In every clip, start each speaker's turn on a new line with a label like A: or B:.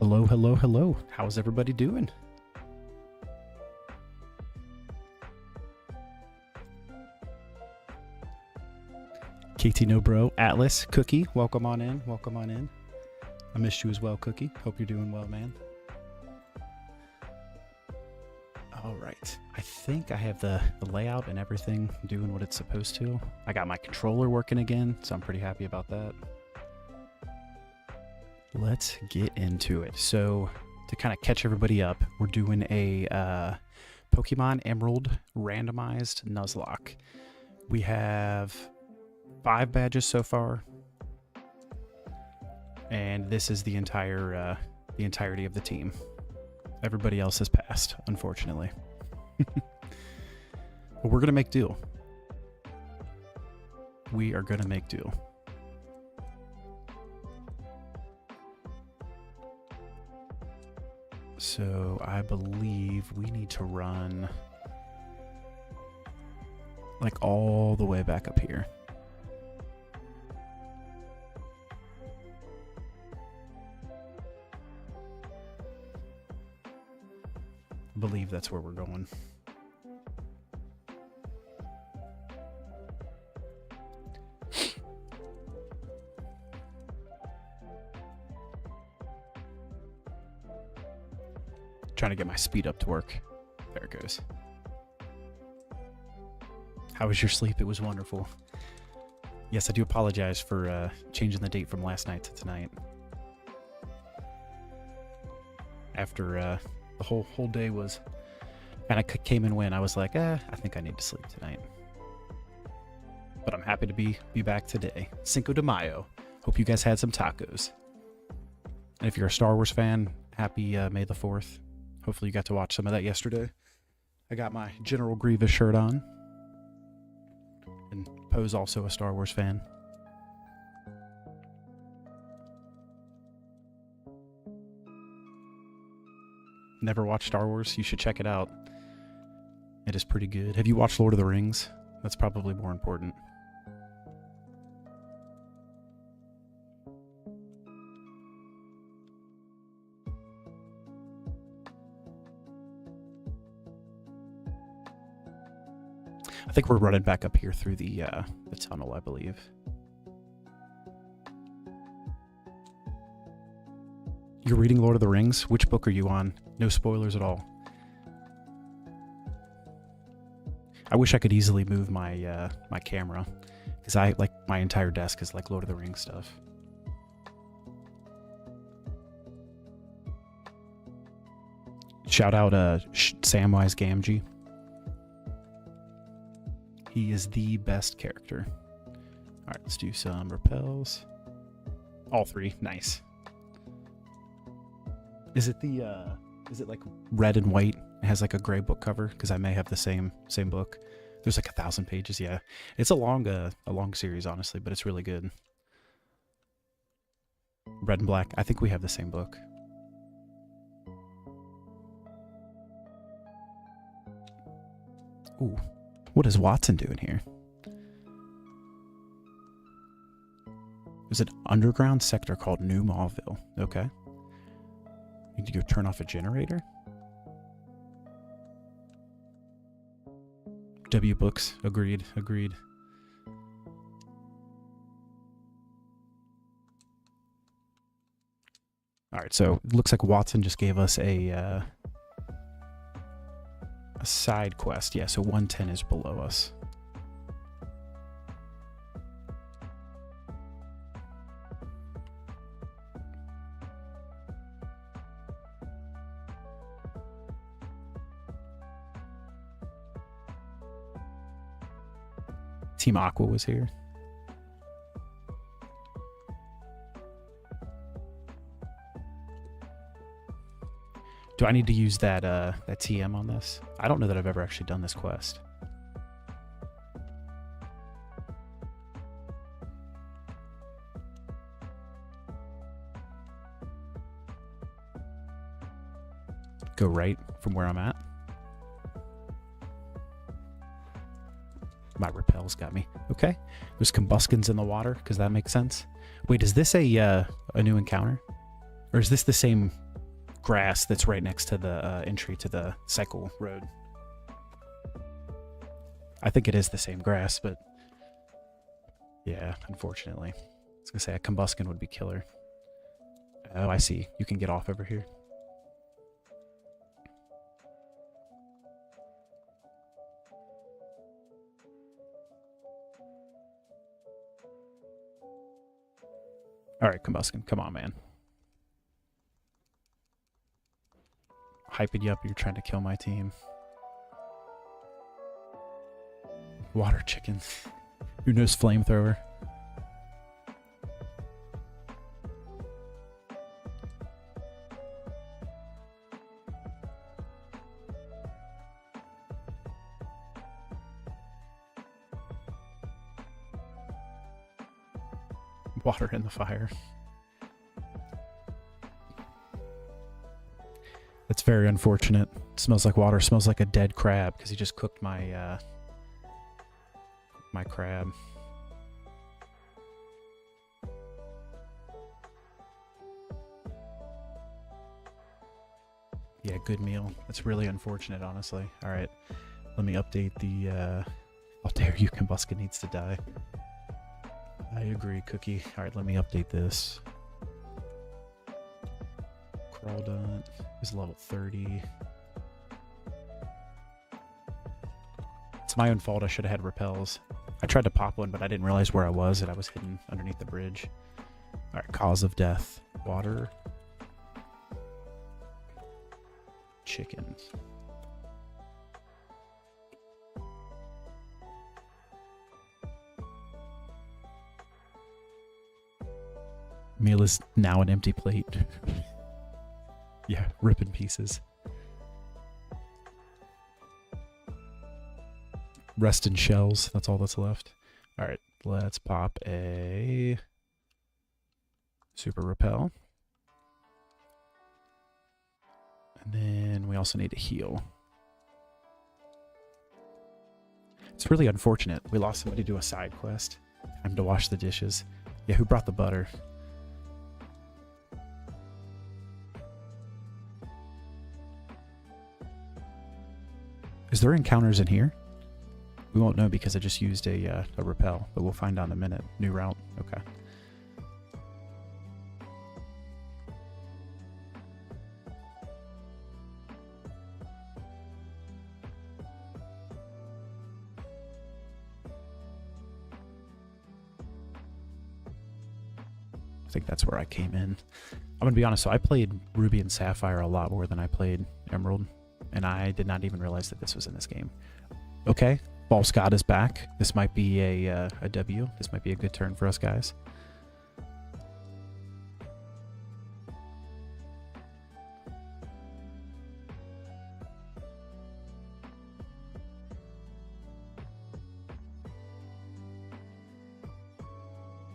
A: Hello, hello, hello. How's everybody doing? KT No Bro, Atlas, Cookie, welcome on in. Welcome on in. I missed you as well, Cookie. Hope you're doing well, man. All right. I think I have the layout and everything doing what it's supposed to. I got my controller working again, so I'm pretty happy about that. Let's get into it. So to kind of catch everybody up, we're doing a Pokemonemerald randomized Nuzlocke. We have 5 badges so far, and this is the entirety of the team. Everybody else has passed, unfortunately. But we're gonna make do. We are gonna make do. So I believe we need to run like all the way back up here. I believe that's where we're going. Trying to get my speed up to work. There it goes. How was your sleep? It was wonderful. Yes, I do apologize for changing the date from last night to tonight. After the whole day was kind of came and went, I was like, I think I need to sleep tonight. But I'm happy to be back today. Cinco de Mayo. Hope you guys had some tacos. And if you're a Star Wars fan, happy May the 4th. Hopefully you got to watch some of that yesterday. I got my General Grievous shirt on. And Poe's also a Star Wars fan. Never watched Star Wars? You should check it out. It is pretty good. Have you watched Lord of the Rings? That's probably more important. I think we're running back up here through the tunnel, I believe. You're reading Lord of the Rings? Which book are you on? No spoilers at all. I wish I could easily move my my camera, because I like my entire desk is like Lord of the Rings stuff. Shout out Samwise Gamgee. He is the best character. All right, let's do some repels. All three, nice. Is it the is it like red and white? It has like a gray book cover, because I may have the same book. There's like 1,000 pages. Yeah, it's a long series, honestly, but it's really good. Red and black. I think we have the same book. Ooh, what is Watson doing here? There's an underground sector called New Mallville. Okay. Need to go turn off a generator? W books. Agreed. Agreed. Alright, so it looks like Watson just gave us a side quest. Yeah, so 110 is below us. Team Aqua was here. Do I need to use that that TM on this? I don't know that I've ever actually done this quest. Go right from where I'm at. My repels got me. Okay. There's combuskins in the water, because that makes sense. Wait, is this a new encounter? Or is this the same grass that's right next to the entry to the cycle road? I think it is the same grass, but yeah, unfortunately. I was gonna say a combuskin would be killer. Oh, I see. You can get off over here. All right, combuskin, come on, man. Hyping you up, you're trying to kill my team. Water chicken. Who knows flamethrower? Water in the fire. That's very unfortunate. It smells like water. It smells like a dead crab, because he just cooked my my crab. Yeah, good meal. That's really unfortunate, honestly. All right, let me update the how dare you, Combuskin needs to die. I agree, Cookie. All right, let me update this. Crawdont is level 30. It's my own fault. I should have had repels. I tried to pop one, but I didn't realize where I was, and I was hidden underneath the bridge. All right, cause of death. Water. Chickens. Meal is now an empty plate. Yeah, rip in pieces. Rest in shells. That's all that's left. All right, let's pop a super repel. And then we also need a heal. It's really unfortunate. We lost somebody to a side quest. Time to wash the dishes. Yeah, who brought the butter? Is there encounters in here? We won't know because I just used a repel, but we'll find out in a minute. New route. Okay. think that's where I came in. I'm gonna be honest, so I played Ruby and Sapphire a lot more than I played Emerald, and I did not even realize that this was in this game. Okay, False God is back. This might be a W. This might be a good turn for us guys.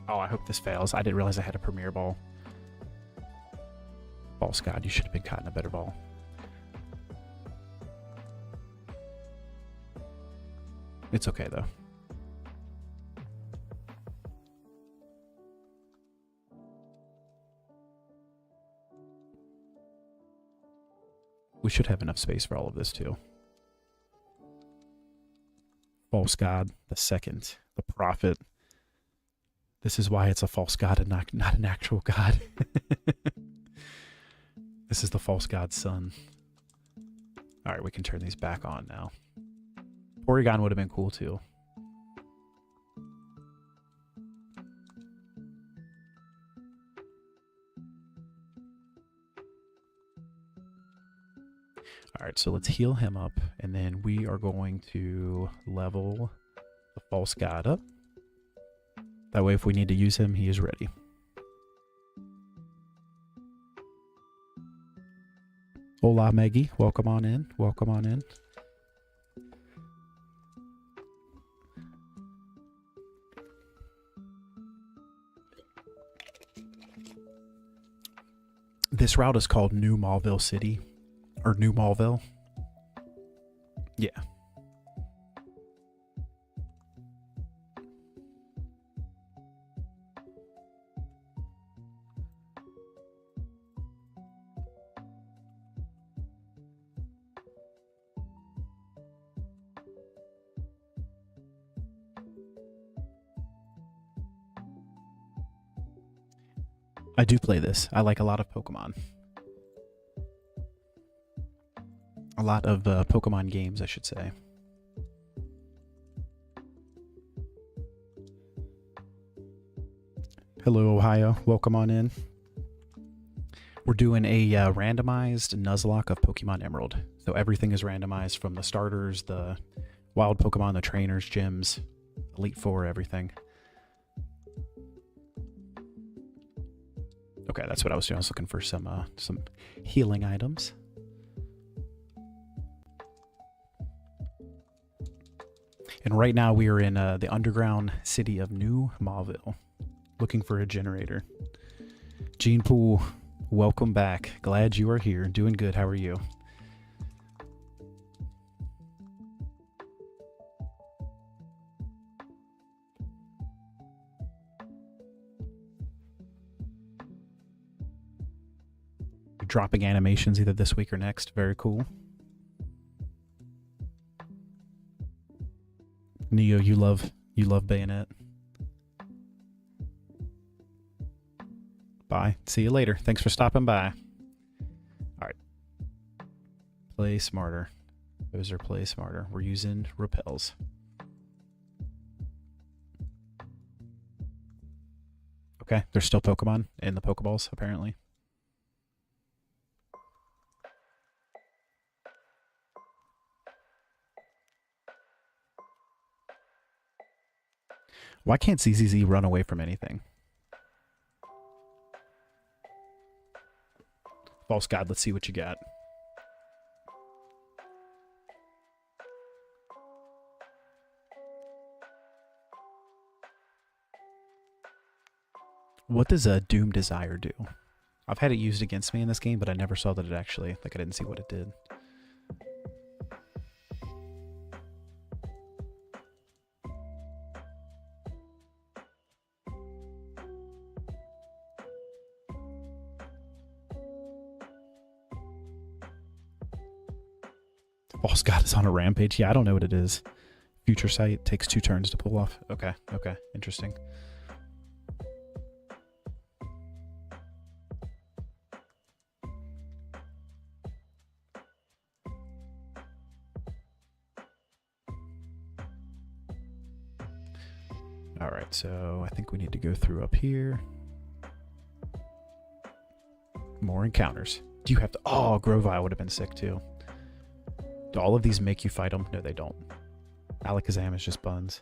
A: Oh, I hope this fails. I didn't realize I had a Premier Ball. False God, you should have been caught in a better ball. It's okay, though. We should have enough space for all of this, too. False God, the second, the prophet. This is why it's a false god and not an actual god. This is the false god's son. All right, we can turn these back on now. Porygon would have been cool too. All right, so let's heal him up, and then we are going to level the false god up. That way, if we need to use him, he is ready. Hola, Maggie. Welcome on in. Welcome on in. This route is called New Mallville City. Or New Mallville. Yeah. I do play this. I like a lot of Pokemon. A lot of Pokemon games, I should say. Hello, Ohio. Welcome on in. We're doing a randomized Nuzlocke of Pokemon Emerald. So everything is randomized from the starters, the wild Pokemon, the trainers, gyms, Elite Four, everything. Okay, that's what I was doing. I was looking for some healing items. And right now we are in the underground city of New Mallville, looking for a generator. Gene Pool, welcome back. Glad you are here. Doing good. How are you? You're dropping animations either this week or next. Very cool. Neo, you love Bayonet. Bye. See you later. Thanks for stopping by. All right. Play smarter. Those are play smarter. We're using repels. Okay, there's still Pokemon in the Pokeballs, apparently. Why can't ZZZ run away from anything? False God, let's see what you got. What does a Doom Desire do? I've had it used against me in this game, but I never saw that it actually, like I didn't see what it did. False God is on a rampage. Yeah, I don't know what it is. Future Sight takes 2 turns to pull off. Okay, okay, interesting. All right, so I think we need to go through up here. More encounters. Do you have to... Oh, Grovile would have been sick too. Do all of these make you fight them? No, they don't. Alakazam is just buns.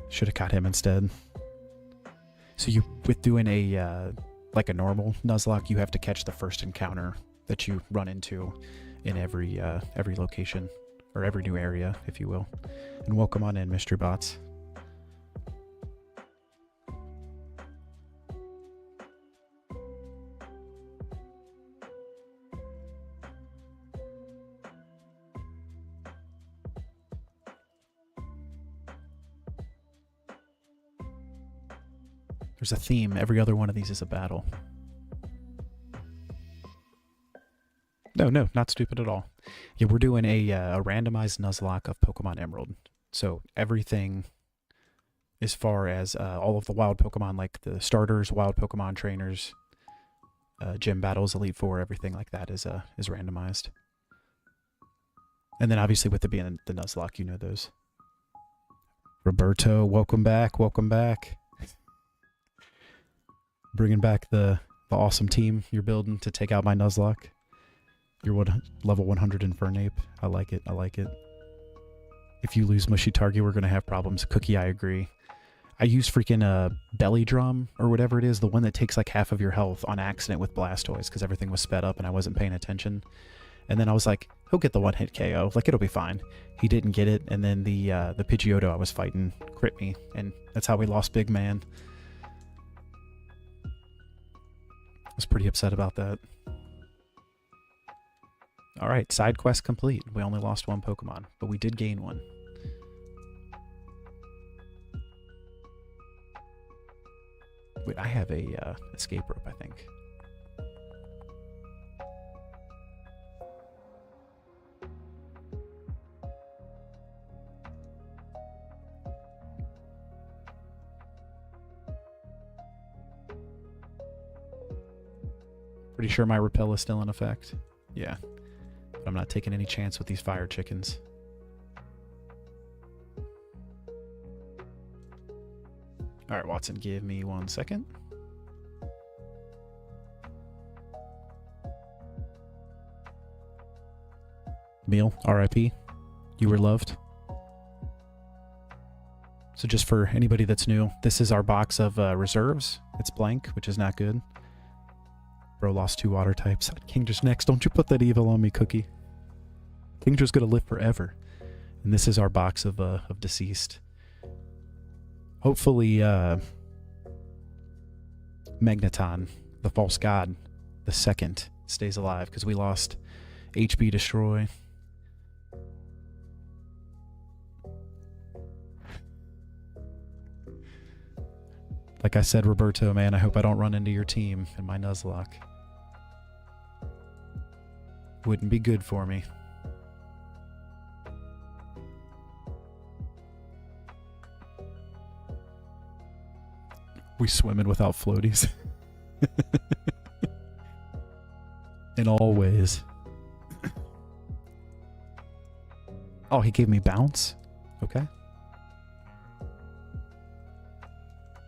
A: Should have caught him instead. So you, with doing a like a normal Nuzlocke, you have to catch the first encounter that you run into in every location, or every new area, if you will. And welcome on in, Mystery Bots. There's a theme. Every other one of these is a battle. No, not stupid at all. Yeah, we're doing a randomized Nuzlocke of Pokemon Emerald. So everything as far as all of the wild Pokemon, like the starters, wild Pokemon trainers, gym battles, Elite Four, everything like that is randomized. And then obviously with it being the Nuzlocke, you know those. Roberto, welcome back, welcome back. Bringing back the awesome team you're building to take out my Nuzlocke. You're level 100 Infernape. I like it. I like it. If you lose Mushy Target, we're going to have problems. Cookie, I agree. I used freaking Belly Drum or whatever it is, the one that takes like half of your health on accident with Blastoise because everything was sped up and I wasn't paying attention. And then I was like, he'll get the one-hit KO. Like, it'll be fine. He didn't get it, and then the Pidgeotto I was fighting crit me, and that's how we lost Big Man. I was pretty upset about that. Alright, side quest complete. We only lost one Pokemon, but we did gain one. Wait, I have a escape rope, I think. Pretty sure my repel is still in effect. Yeah. But I'm not taking any chance with these fire chickens. Alright, Watson, give me 1 second. Meal, RIP. You were loved. So just for anybody that's new, this is our box of reserves. It's blank, which is not good. Bro lost 2 water types. Kingdra's next. Don't you put that evil on me, Cookie. Kingdra's gonna live forever. And this is our box of deceased. Hopefully, Magneton, the false god, the second, stays alive, because we lost HB Destroy. Like I said, Roberto, man, I hope I don't run into your team in my Nuzlocke. Wouldn't be good for me. We swimming without floaties. In all ways. Oh, he gave me bounce? Okay.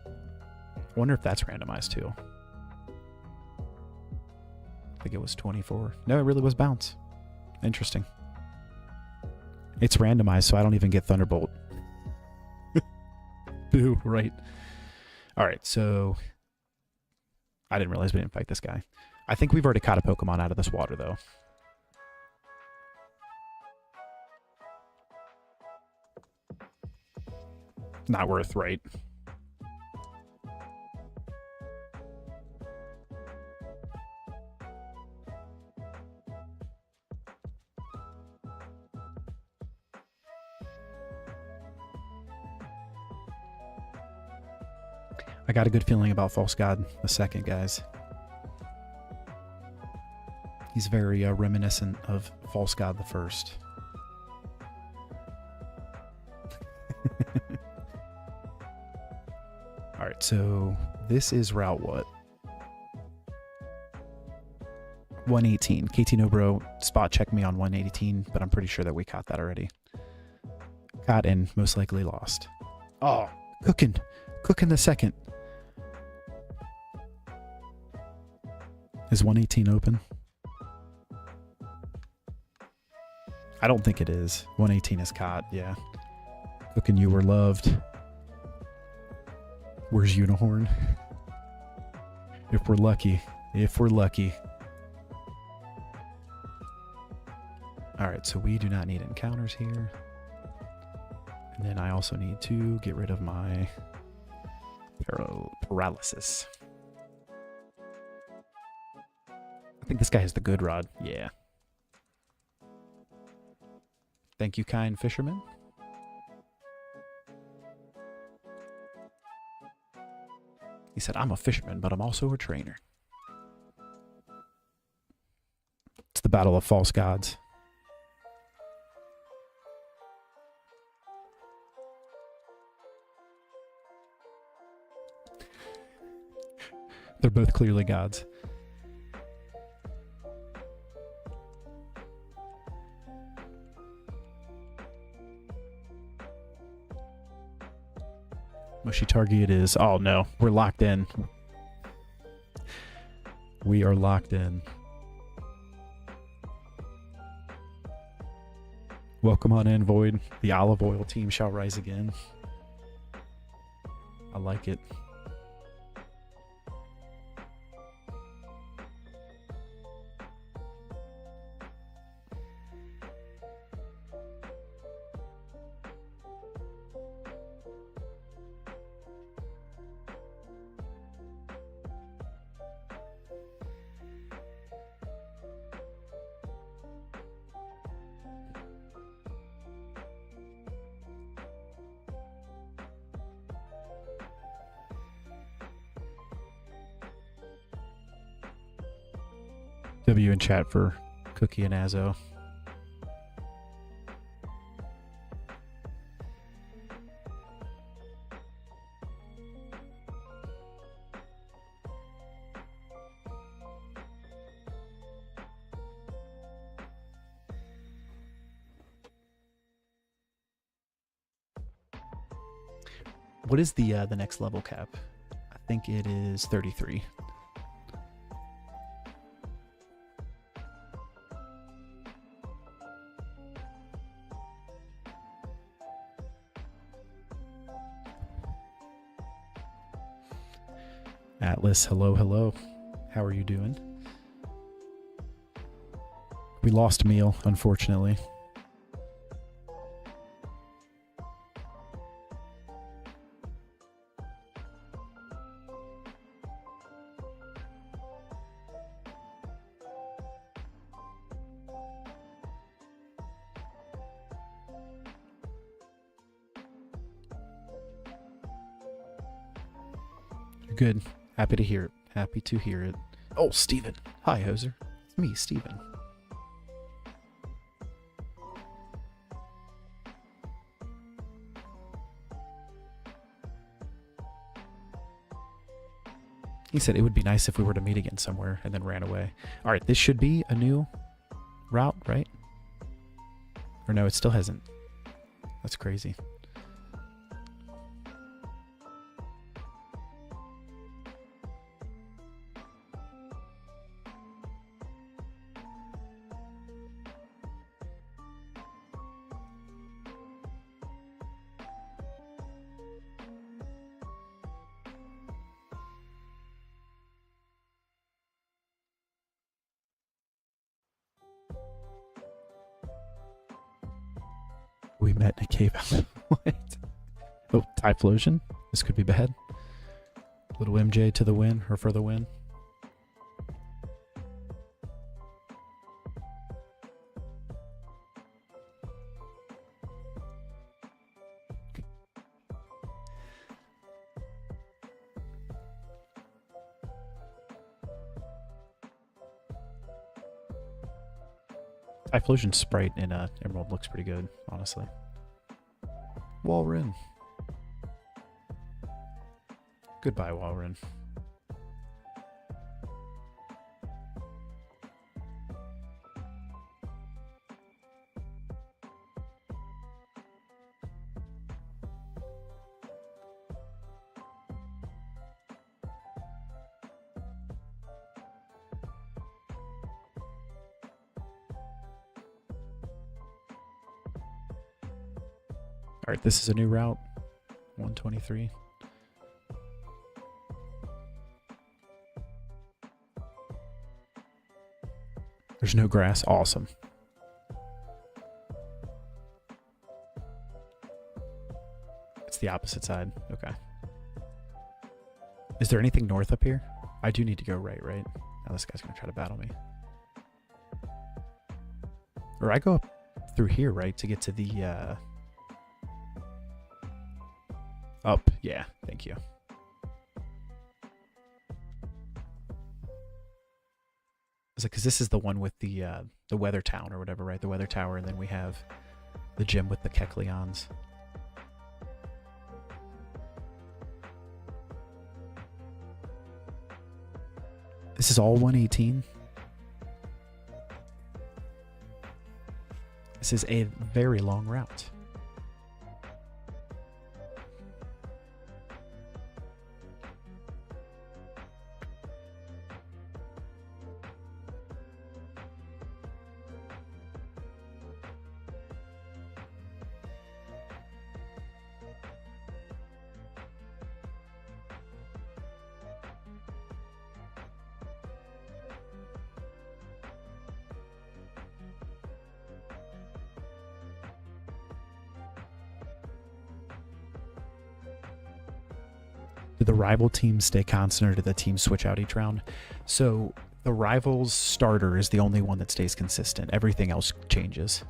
A: I wonder if that's randomized too. I think it was 24. No, it really was bounce. Interesting. It's randomized, so I don't even get Thunderbolt. Boo, right. Alright, so... I didn't realize we didn't fight this guy. I think we've already caught a Pokemon out of this water, though. Not worth, right? I got a good feeling about False God the second, guys. He's very reminiscent of False God the first. Alright, so this is route what? 118. KT Nobro spot checked me on 118, but I'm pretty sure that we caught that already. Caught and most likely lost. Oh, cooking. Cooking the second. Is 118 open? I don't think it is. 118 is caught, yeah. Cooking you were loved. Where's Unihorn? If we're lucky. If we're lucky. Alright, so we do not need encounters here. And then I also need to get rid of my paralysis. I think this guy has the good rod. Yeah. Thank you, kind fisherman. He said, I'm a fisherman, but I'm also a trainer. It's the battle of false gods. They're both clearly gods. Mushy target is... Oh no, we're locked in. We are locked in. Welcome on in, Void. The olive oil team shall rise again. I like it. W in chat for Cookie and Azo. What is the next level cap? I think it is 33. Atlas, hello, hello. How are you doing? We lost Meal, unfortunately. Good. Happy to hear it. Happy to hear it. Oh, Steven. Hi, Hoser. It's me, Steven. He said it would be nice if we were to meet again somewhere and then ran away. All right, this should be a new route, right? Or no, it still hasn't. That's crazy. We met in a cave. What? Oh, Typhlosion. This could be bad. Little MJ to the win, or for the win. Typhlosion sprite in Emerald looks pretty good, honestly. Walren. Goodbye, Walren. Alright, this is a new route. 123. There's no grass. Awesome. It's the opposite side. Okay. Is there anything north up here? I do need to go right? Now this guy's going to try to battle me. Or I go up through here, right, to get to the, up. Yeah, thank you. Is it because this is the one with the weather town or whatever, right? The weather tower, and then we have the gym with the Kecleons. This is all 118. This is a very long route. Do the rival teams stay constant or do the teams switch out each round? So the rival's starter is the only one that stays consistent. Everything else changes.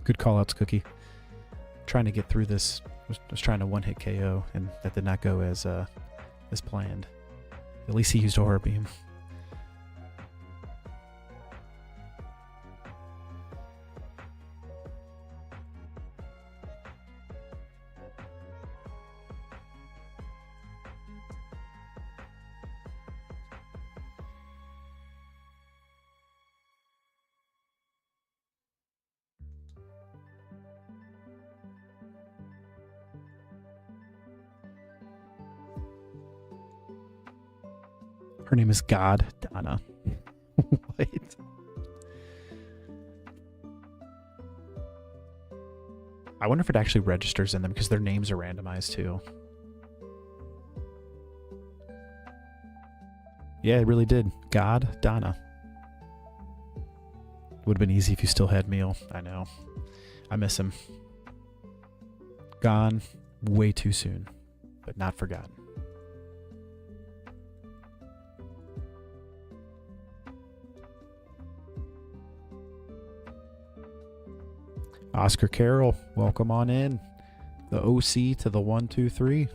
A: Good call outs, Cookie. Trying to get through this. Was trying to one-hit KO, and that did not go as planned. At least he used Aura Beam. Her name is God Donna. What? I wonder if it actually registers in them because their names are randomized too. Yeah, it really did. God Donna. Would have been easy if you still had meal. I know. I miss him. Gone way too soon, but not forgotten. Oscar Carroll, welcome on in. The OC to the 1, 2, 3.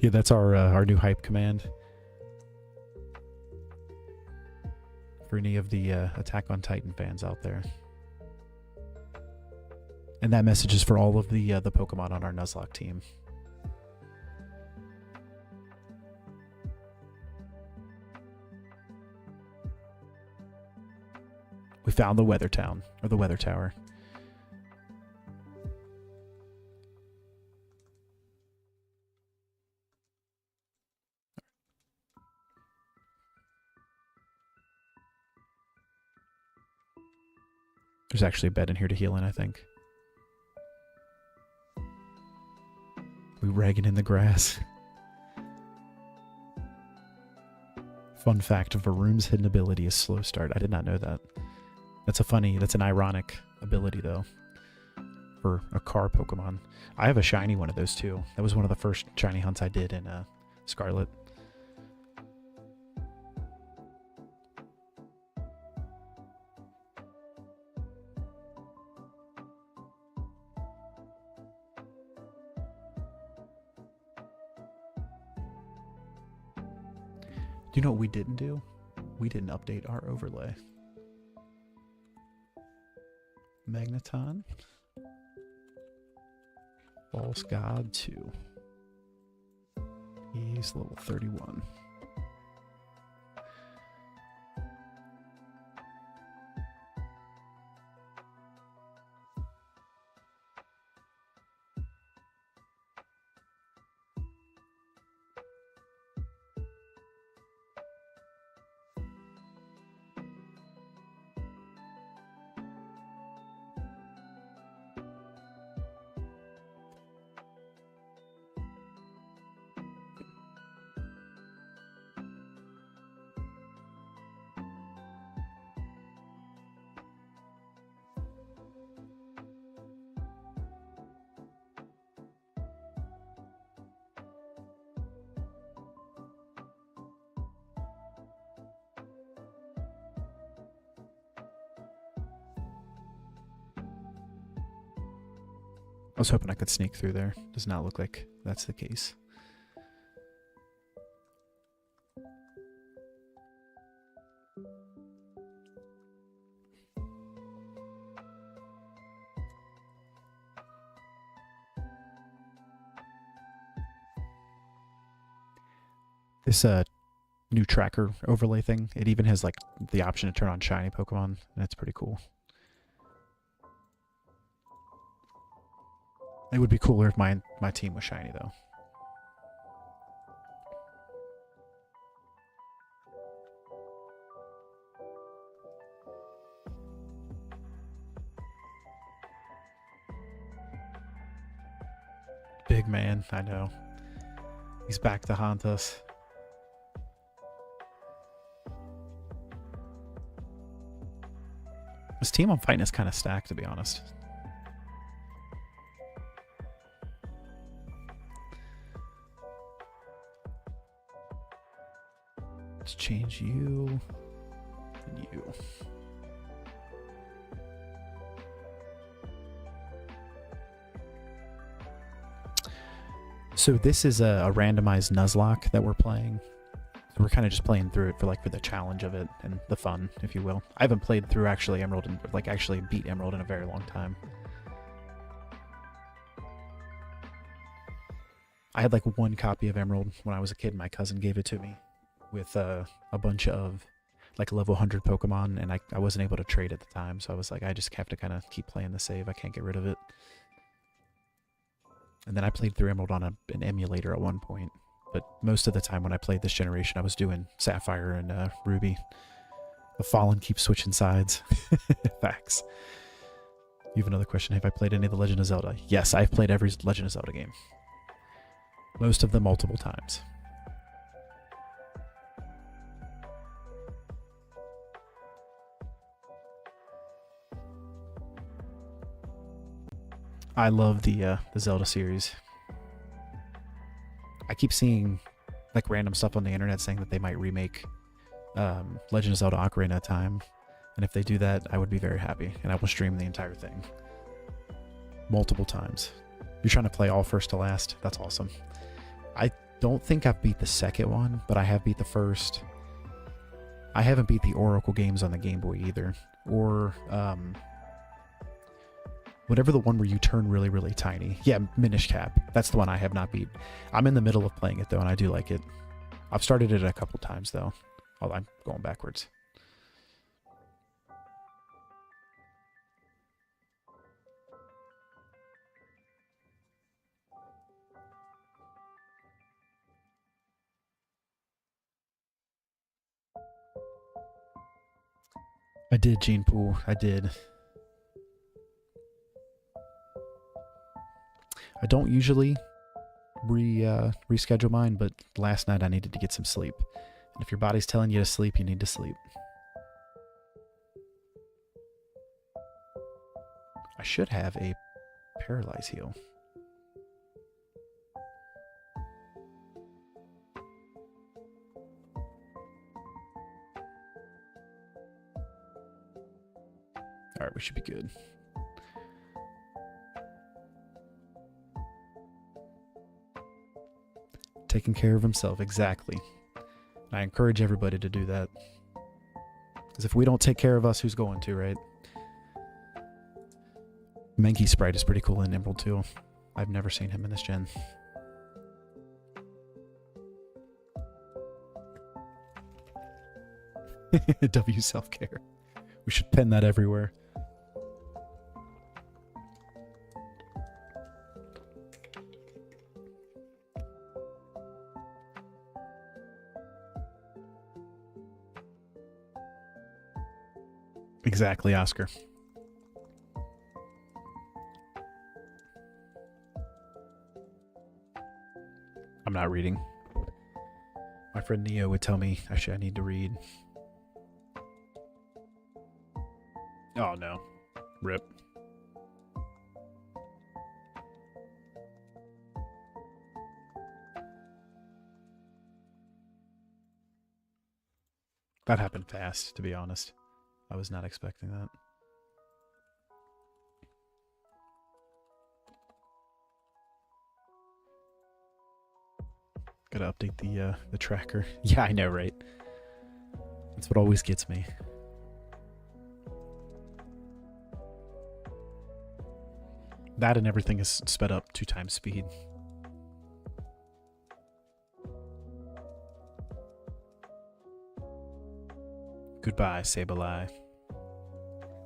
A: Yeah, that's our new hype command. For any of the Attack on Titan fans out there. And that message is for all of the Pokemon on our Nuzlocke team. We found the Weather Town, or the Weather Tower. There's actually a bed in here to heal in, I think. We ragging in the grass. Fun fact, Varun's hidden ability is slow start. I did not know that. That's an ironic ability though. For a car Pokemon. I have a shiny one of those too. That was one of the first shiny hunts I did in Scarlet. Do you know what we didn't do? We didn't update our overlay. Magneton. False God 2. He's level 31. I was hoping I could sneak through there. Does not look like that's the case. This new tracker overlay thing, it even has like the option to turn on shiny Pokemon, and that's pretty cool. It would be cooler if my team was shiny, though. Big man, I know. He's back to haunt us. This team I'm fighting is kind of stacked, to be honest. Let's change you and you. So this is a randomized Nuzlocke that we're playing. So we're kind of just playing through it for the challenge of it and the fun, if you will. I haven't played through actually Emerald and actually beat Emerald in a very long time. I had one copy of Emerald when I was a kid. My cousin gave it to me with a bunch of level 100 Pokemon, and I wasn't able to trade at the time, so I was like, I just have to kind of keep playing the save. I can't get rid of it. And then I played through Emerald on an emulator at one point, but most of the time when I played this generation, I was doing Sapphire and Ruby. The Fallen keeps switching sides. Facts. You have another question. Have I played any of the Legend of Zelda? Yes, I've played every Legend of Zelda game. Most of them multiple times. I love the Zelda series. I keep seeing random stuff on the internet saying that they might remake Legend of Zelda Ocarina of Time, and if they do that, I would be very happy, and I will stream the entire thing multiple times. You're trying to play all first to last? That's awesome. I don't think I've beat the second one, but I have beat the first. I haven't beat the Oracle games on the Game Boy either, or whatever the one where you turn really, really tiny. Yeah, Minish Cap. That's the one I have not beat. I'm in the middle of playing it, though, and I do like it. I've started it a couple times, though. Hold on, I'm going backwards. I did, Gene Pool. I did. I don't usually reschedule mine, but last night I needed to get some sleep. And if your body's telling you to sleep, you need to sleep. I should have a Paralyze heal. Alright, we should be good. Taking care of himself, exactly. I encourage everybody to do that. Because if we don't take care of us, who's going to, right? Mankey Sprite is pretty cool in Emerald too. I've never seen him in this gen. W self-care. We should pen that everywhere. Exactly, Oscar. I'm not reading. My friend Neo would tell me actually I need to read. Oh no. Rip. That happened fast, to be honest. I was not expecting that. Gotta update the tracker. Yeah, I know, right? That's what always gets me. That and everything is sped up 2 times speed. Goodbye, Sableye.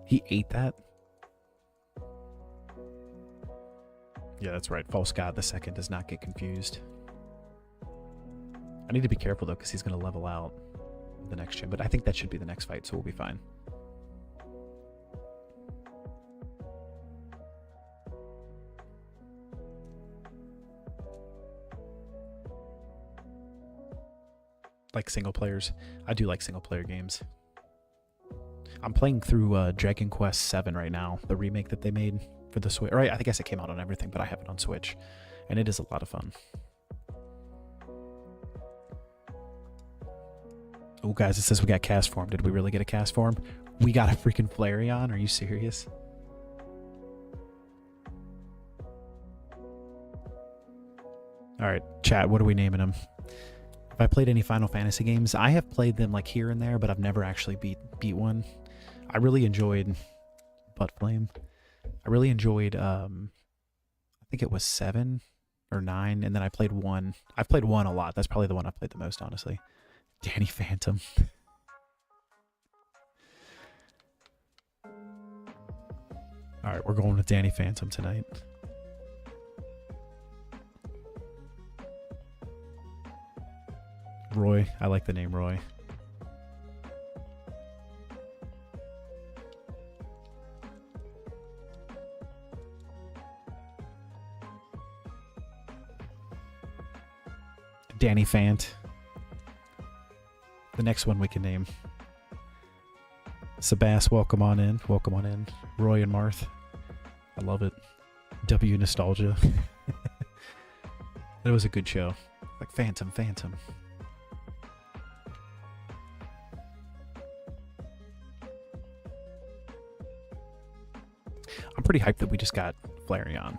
A: He ate that? Yeah, that's right. False God the Second does not get confused. I need to be careful, though, because he's going to level out the next gym. But I think that should be the next fight, so we'll be fine. Like single players. I do like single player games. I'm playing through Dragon Quest VII right now, the remake that they made for the Switch. Or I guess it came out on everything, but I have it on Switch. And it is a lot of fun. Oh, guys, it says we got cast form. Did we really get a cast form? We got a freaking Flareon? Are you serious? All right, chat, what are we naming him? Have I played any Final Fantasy games? I have played them like here and there, but I've never actually beat one. I really enjoyed Buttflame. I really enjoyed, I think it was 7 or 9, and then I played 1. I've played 1 a lot. That's probably the one I've played the most, honestly. Danny Phantom. All right, we're going with Danny Phantom tonight. Roy. I like the name Roy. Danny Fant. The next one we can name. Sebas, welcome on in. Welcome on in. Roy and Marth. I love it. W Nostalgia. That was a good show. Like Phantom. I'm pretty hyped that we just got Flareon.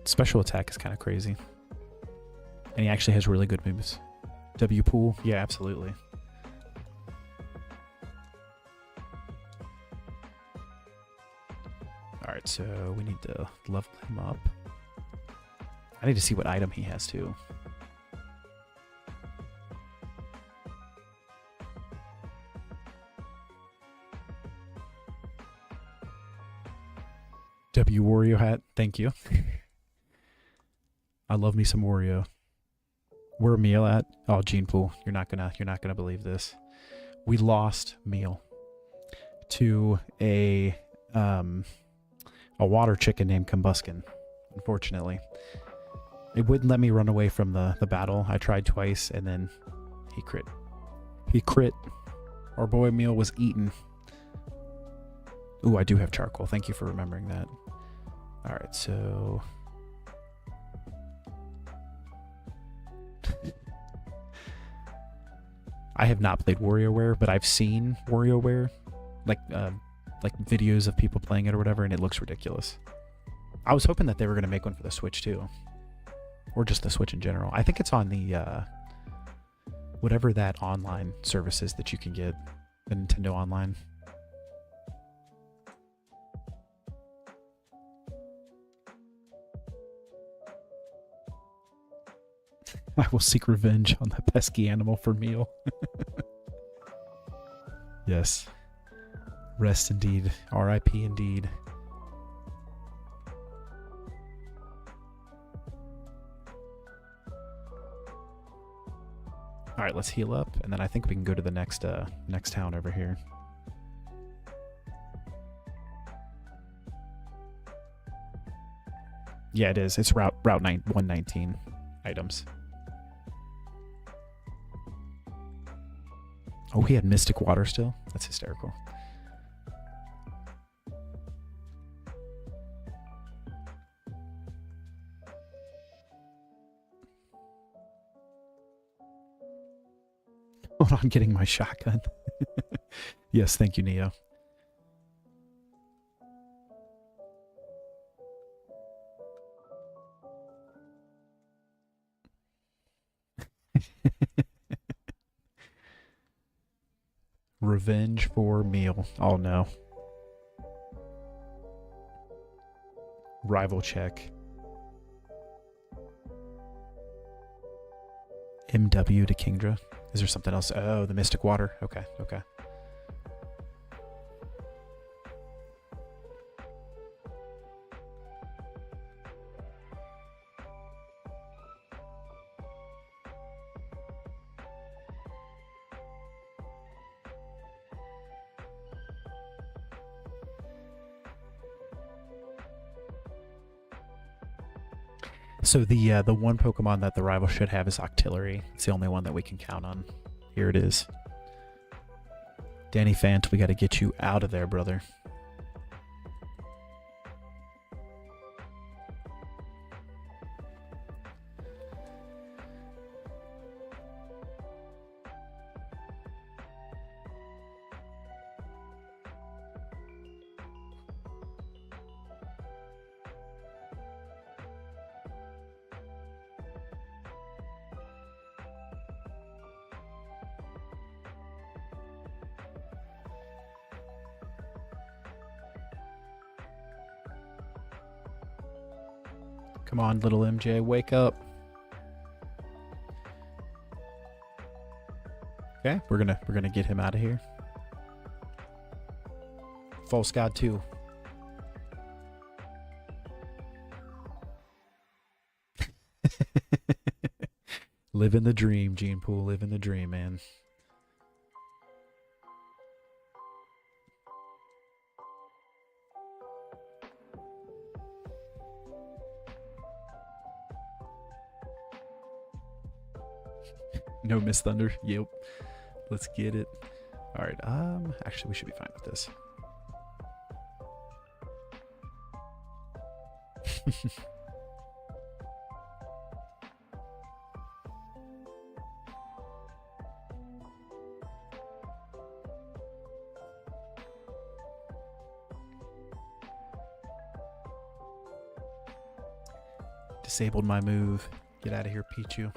A: Special attack is kind of crazy. And he actually has really good moves. W Pool? Yeah, absolutely. Alright, so we need to level him up. I need to see what item he has too. W Wario hat, thank you. I love me some Wario. Where Meal at? Oh, Gene Pool, you're not gonna believe this. We lost Meal to a water chicken named Combuskin. Unfortunately, it wouldn't let me run away from the battle. I tried twice, and then he crit. He crit. Our boy Meal was eaten. Ooh, I do have charcoal. Thank you for remembering that. All right, so. I have not played WarioWare, but I've seen WarioWare, like videos of people playing it or whatever, and it looks ridiculous. I was hoping that they were going to make one for the Switch too, or just the Switch in general. I think it's on the whatever that online service is that you can get, the Nintendo Online. I will seek revenge on that pesky animal for meal. Yes. Rest indeed. R.I.P. indeed. All right, let's heal up, and then I think we can go to the next town over here. Yeah, it is. It's Route 119 items. Oh, he had Mystic Water still? That's hysterical. Hold on, getting my shotgun. Yes, thank you, Neo. Revenge for meal. Oh no. Rival check. MW to Kingdra. Is there something else? Oh, the Mystic Water. Okay, okay. So the one Pokemon that the rival should have is Octillery. It's the only one that we can count on. Here it is. Danny Fant, we got to get you out of there, brother. Come on, little MJ, wake up. Okay, we're gonna get him out of here. False God 2. Living the dream, Gene Pool, living the dream, man. No Miss Thunder. Yep. Let's get it. All right. Actually, we should be fine with this. Disabled my move. Get out of here, Pichu.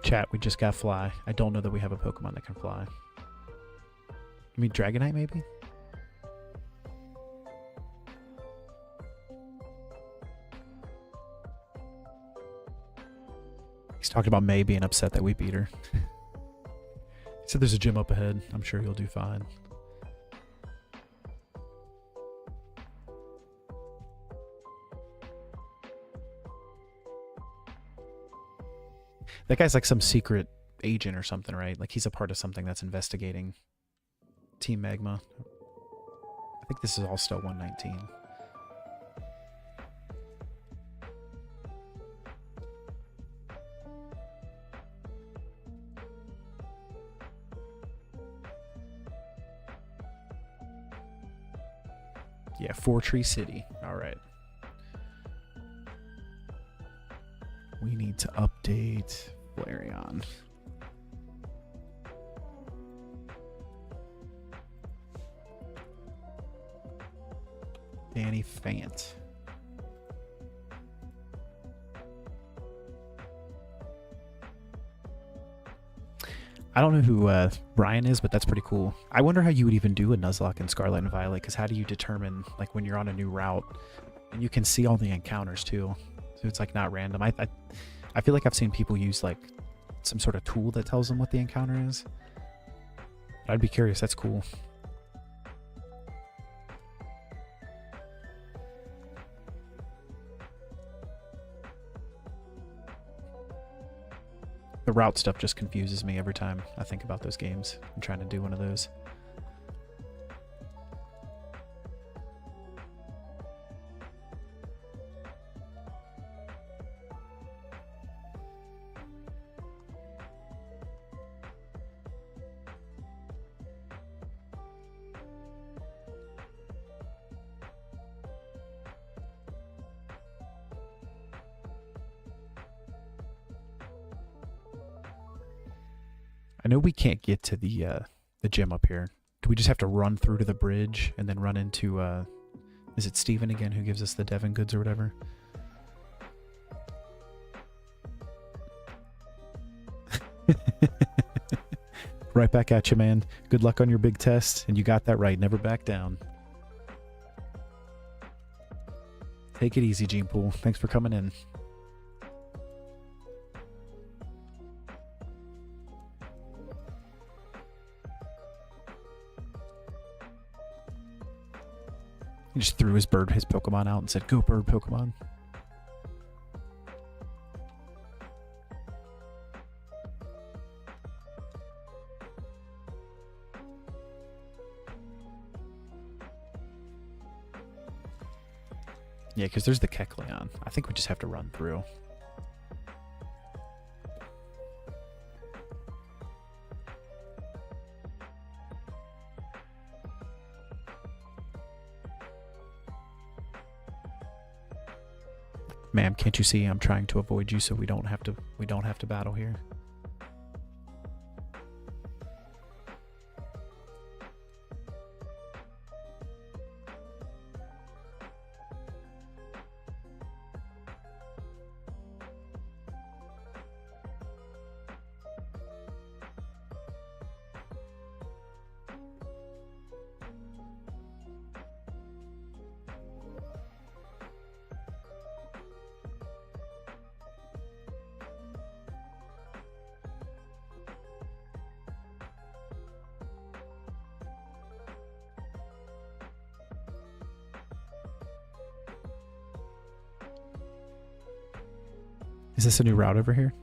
A: Chat, we just got Fly. I don't know that we have a Pokemon that can fly. I mean, Dragonite, maybe? He's talking about May being upset that we beat her. He said there's a gym up ahead. I'm sure he'll do fine. That guy's like some secret agent or something, right? Like he's a part of something that's investigating Team Magma. I think this is all still 119. Yeah, Four Tree City. All right. We need to update Flareon. Danny Fant. I don't know who Brian is, but that's pretty cool. I wonder how you would even do a Nuzlocke in Scarlet and Violet, because how do you determine, like, when you're on a new route? And you can see all the encounters, too. So it's, like, not random. I feel like I've seen people use, like, some sort of tool that tells them what the encounter is. But I'd be curious. That's cool. The route stuff just confuses me every time I think about those games. I'm trying to do one of those. I know we can't get to the gym up here. Do we just have to run through to the bridge and then run into, is it Steven again who gives us the Devon goods or whatever? Right back at you, man. Good luck on your big test, and you got that right. Never back down. Take it easy, Gene Pool. Thanks for coming in. He just threw his Pokemon out and said, "Go bird Pokemon." Yeah, because there's the Kecleon. I think we just have to run through. Ma'am, can't you see I'm trying to avoid you so we don't have to battle here? Is this a new route over here?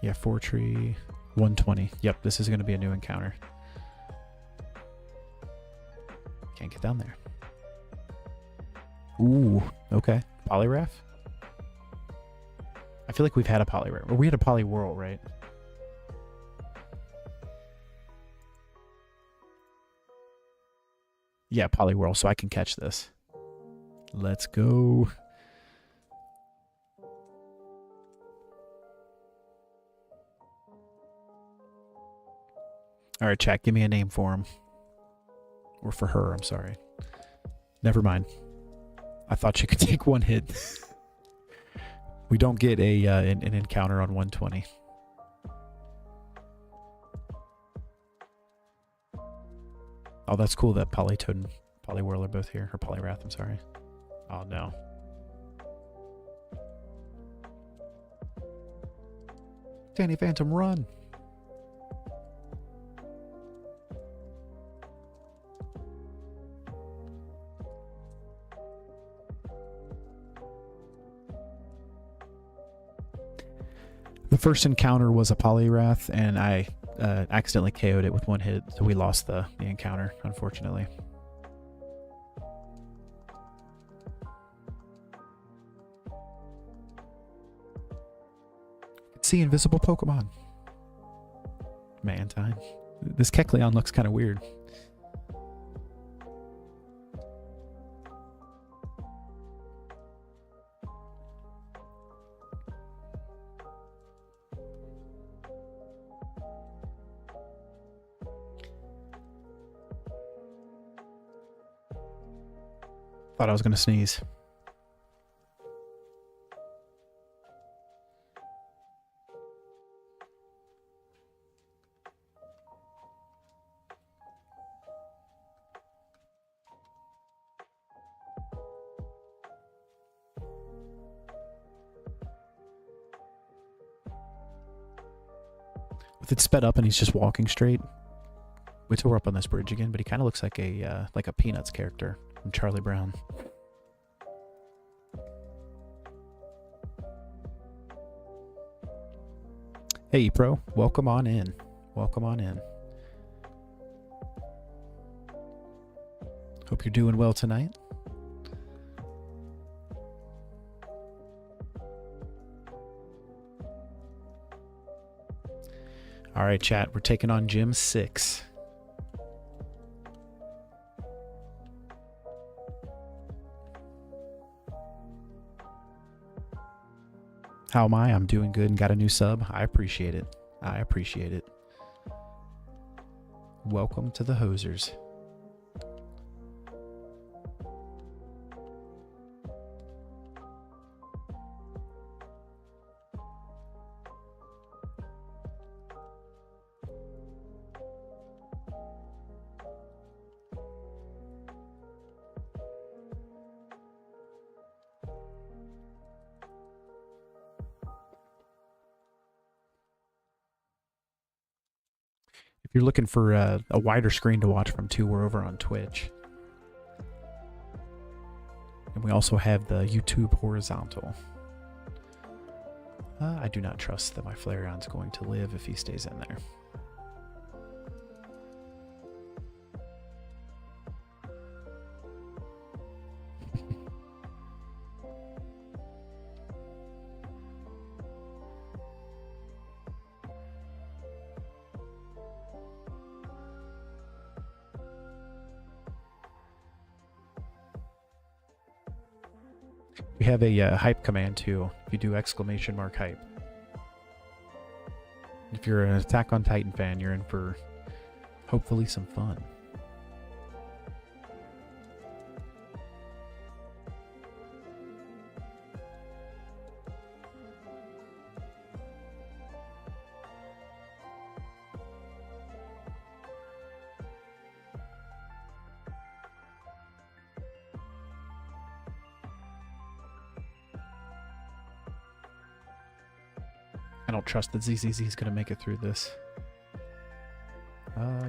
A: Yeah, Fortree 120. Yep, this is going to be a new encounter. Can't get down there. Ooh, okay. Poliwrath? I feel like we've had a Poliwrath. Or we had a Poliwhirl, right? Yeah, Poliwhirl, so I can catch this. Let's go. All right, chat, give me a name for him. Or for her, I'm sorry. Never mind. I thought she could take one hit. We don't get an encounter on 120. Oh, that's cool that Politoed and Poliwhirl are both here. Or Poliwrath, I'm sorry. Oh, no. Danny Phantom, run! The first encounter was a Poliwrath, and I accidentally KO'd it with one hit, so we lost the encounter, unfortunately. See invisible Pokemon. Mantine. This Kecleon looks kind of weird. Thought I was going to sneeze. With it sped up and he's just walking straight. Wait till we're up on this bridge again, but he kind of looks like a Peanuts character from Charlie Brown. Hey, Pro, welcome on in. Welcome on in. Hope you're doing well tonight. All right, chat, we're taking on Gym 6. How am I? I'm doing good and got a new sub. I appreciate it. I appreciate it. Welcome to the Hosers. If you're looking for a wider screen to watch from too, we're over on Twitch. And we also have the YouTube horizontal. I do not trust that my Flareon's going to live if he stays in there. We have a hype command too. If you do !hype. If you're an Attack on Titan fan, you're in for hopefully some fun. I don't trust that ZZZ is going to make it through this. Yeah.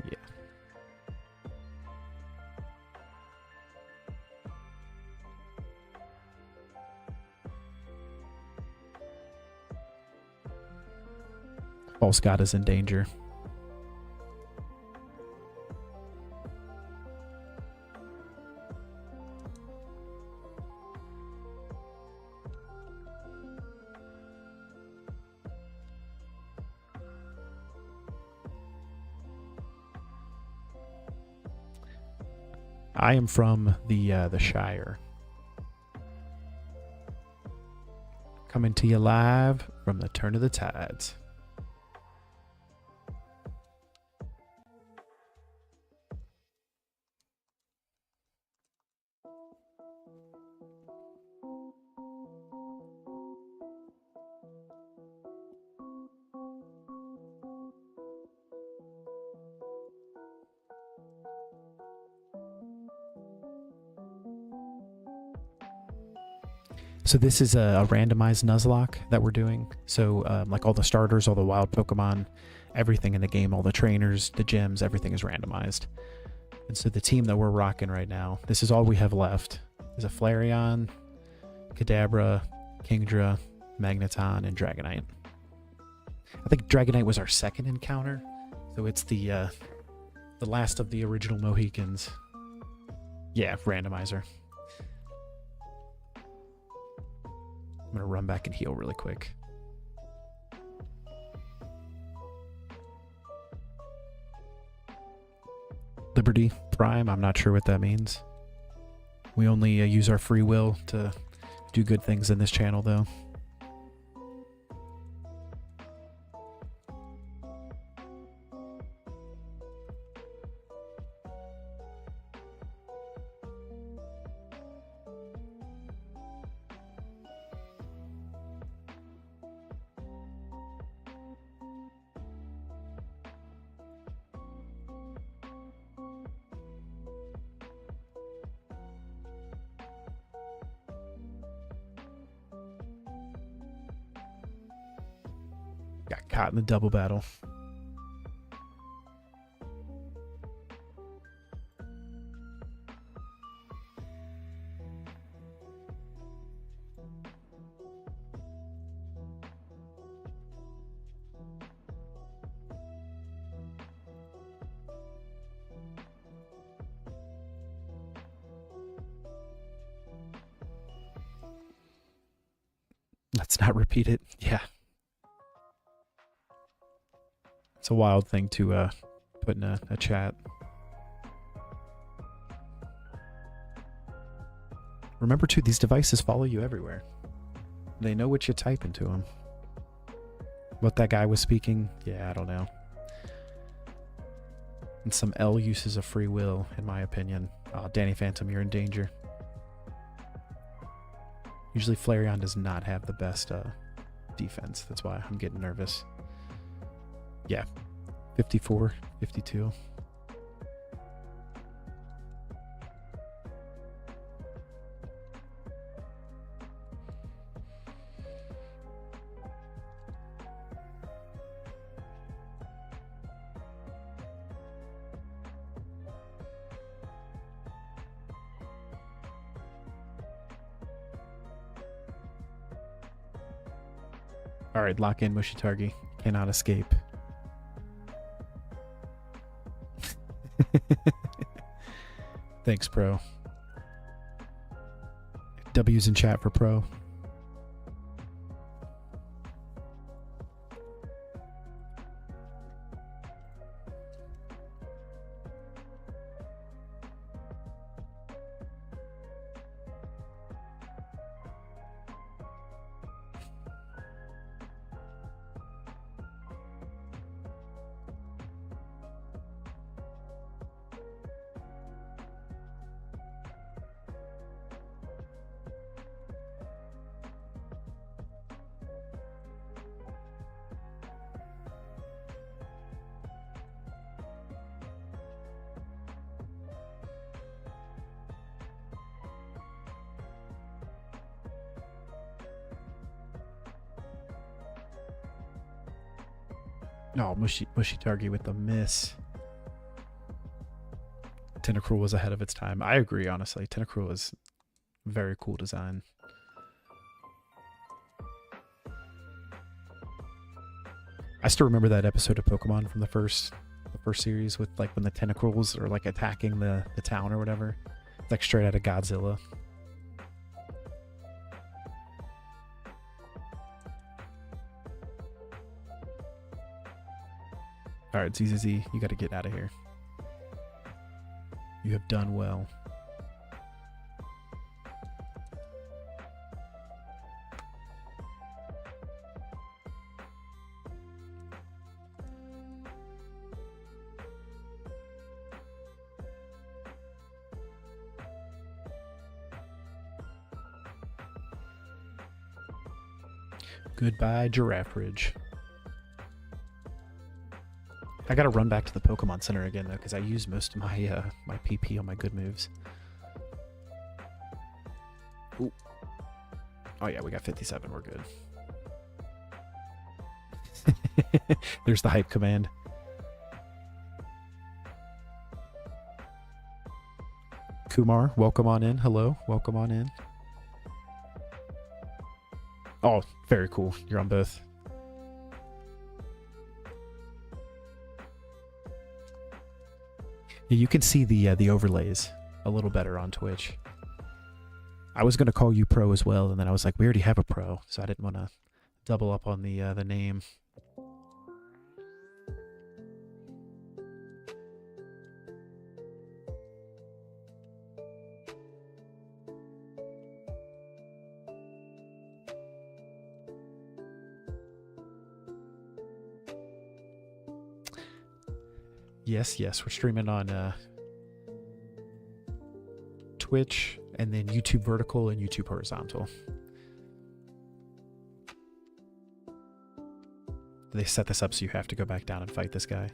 A: False God is in danger. I am from the Shire. Coming to you live from the Turn of the Tides. So this is a randomized Nuzlocke that we're doing. So like all the starters, all the wild Pokemon, everything in the game, all the trainers, the gyms, everything is randomized. And so the team that we're rocking right now, this is all we have left, is a Flareon, Kadabra, Kingdra, Magneton, and Dragonite. I think Dragonite was our second encounter, so it's the last of the original Mohicans. Yeah, Randomizer. I'm going to run back and heal really quick. Liberty Prime, I'm not sure what that means. We only use our free will to do good things in this channel, though. Got caught in the double battle. Let's not repeat it. Yeah. It's a wild thing to put in a chat. Remember too, these devices follow you everywhere. They know what you type into them. What that guy was speaking, yeah, I don't know. And some L uses of free will, in my opinion. Oh, Danny Phantom, you're in danger. Usually Flareon does not have the best defense. That's why I'm getting nervous. Yeah, 54, 52. Alright, lock in Mushitargi. Cannot escape. Thanks, Pro. W's in chat for Pro. No, Mushitargi with the miss. Tentacruel was ahead of its time. I agree, honestly. Tentacruel is very cool design. I still remember that episode of Pokemon from the first series with like when the Tentacruels are like attacking the town or whatever. It's like straight out of Godzilla. Alright, ZZZ, you gotta get out of here. You have done well. Goodbye, Giraffe Ridge. I gotta run back to the Pokemon Center again though, because I used most of my my PP on my good moves. Ooh. Oh yeah, we got 57. We're good. There's the hype command. Kumar, welcome on in. Hello, welcome on in. Oh, very cool. You're on both. Yeah, you can see the overlays a little better on Twitch. I was gonna call you Pro as well, and then I was like, we already have a Pro, so I didn't want to double up on the name. Yes, we're streaming on Twitch and then YouTube vertical and YouTube horizontal. They set this up so you have to go back down and fight this guy.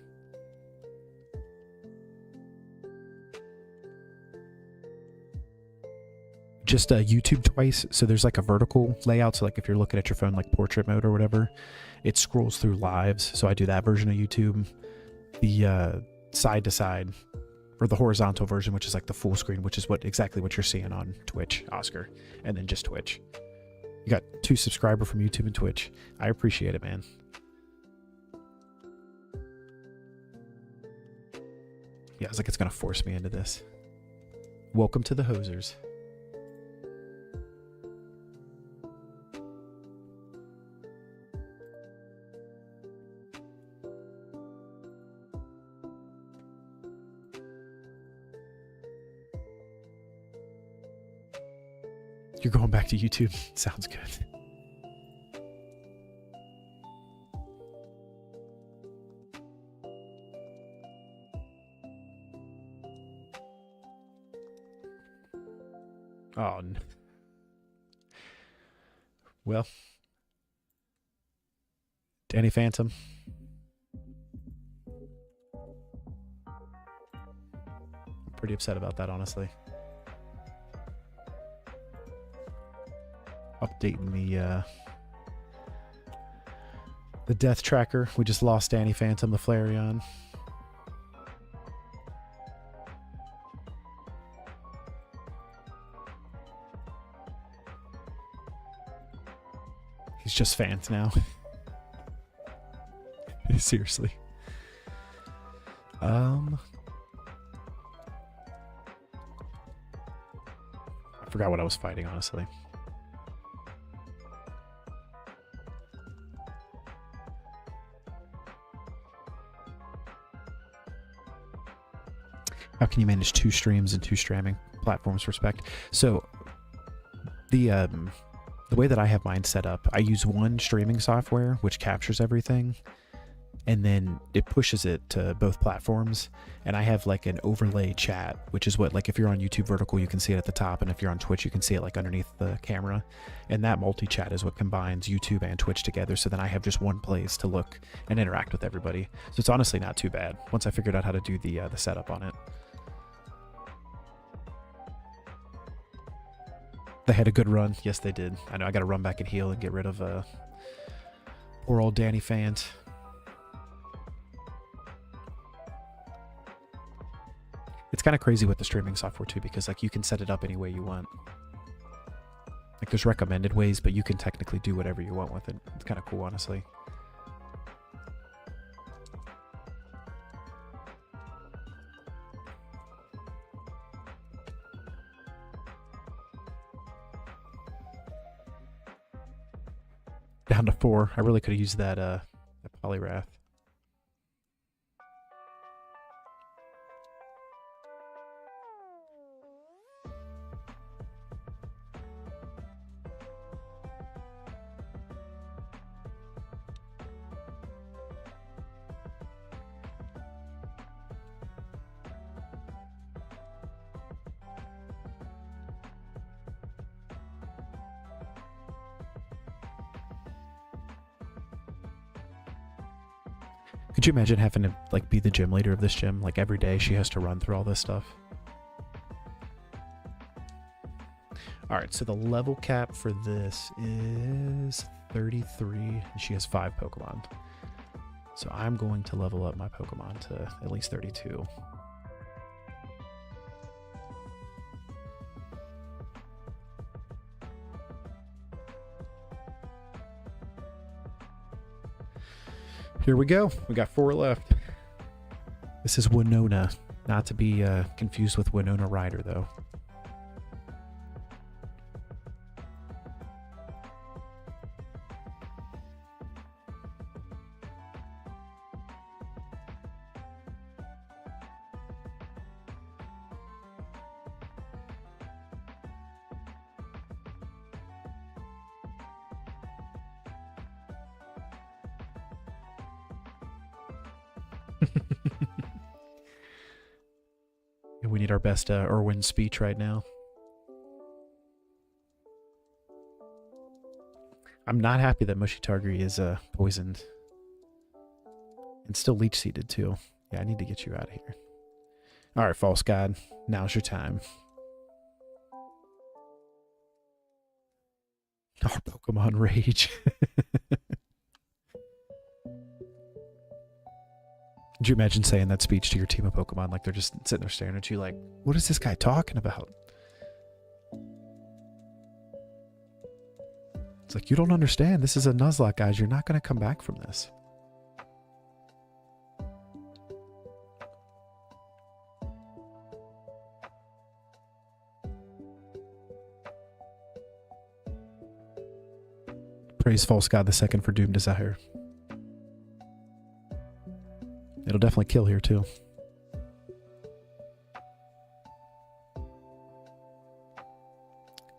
A: Just YouTube twice, so there's like a vertical layout, so like if you're looking at your phone like portrait mode or whatever, it scrolls through lives, so I do that version of YouTube. The side to side, or the horizontal version, which is like the full screen, which is exactly what you're seeing on Twitch, Oscar, and then just Twitch. You got 2 subscribers from YouTube and Twitch. I appreciate it, man. Yeah, I was like, it's gonna force me into this. Welcome to the Hosers. You're going back to YouTube. Sounds good. Oh, no. Well, Danny Phantom. I'm pretty upset about that, honestly. Updating the death tracker. We just lost Danny Phantom, the Flareon. He's just fans now. Seriously. I forgot what I was fighting, honestly. How can you manage 2 streams and 2 streaming platforms for spec? So the way that I have mine set up, I use one streaming software which captures everything, and then it pushes it to both platforms. And I have like an overlay chat, which is what, like if you're on YouTube vertical, you can see it at the top, and if you're on Twitch, you can see it like underneath the camera. And that multi-chat is what combines YouTube and Twitch together, so then I have just one place to look and interact with everybody. So it's honestly not too bad once I figured out how to do the setup on it. They had a good run. Yes, they did. I know I got to run back and heal and get rid of poor old Danny Fant. It's kind of crazy with the streaming software too, because like you can set it up any way you want. Like there's recommended ways, but you can technically do whatever you want with it. It's kind of cool, honestly. Down to 4. I really could have used that Polyrath. Could you imagine having to like be the gym leader of this gym? Like every day she has to run through all this stuff. All right, so the level cap for this is 33, and she has 5 Pokemon. So I'm going to level up my Pokemon to at least 32. Here we go. We got 4 left. This is Winona. Not to be confused with Winona Ryder, though. We need our best Irwin speech right now. I'm not happy that Mushy Targaree is poisoned. And still leech seeded too. Yeah, I need to get you out of here. Alright, False God. Now's your time. Our Pokemon rage. Could you imagine saying that speech to your team of Pokemon? Like they're just sitting there staring at you like, what is this guy talking about? It's like, you don't understand. This is a Nuzlocke, guys. You're not going to come back from this. Praise False God II for Doom Desire. It'll definitely kill here, too.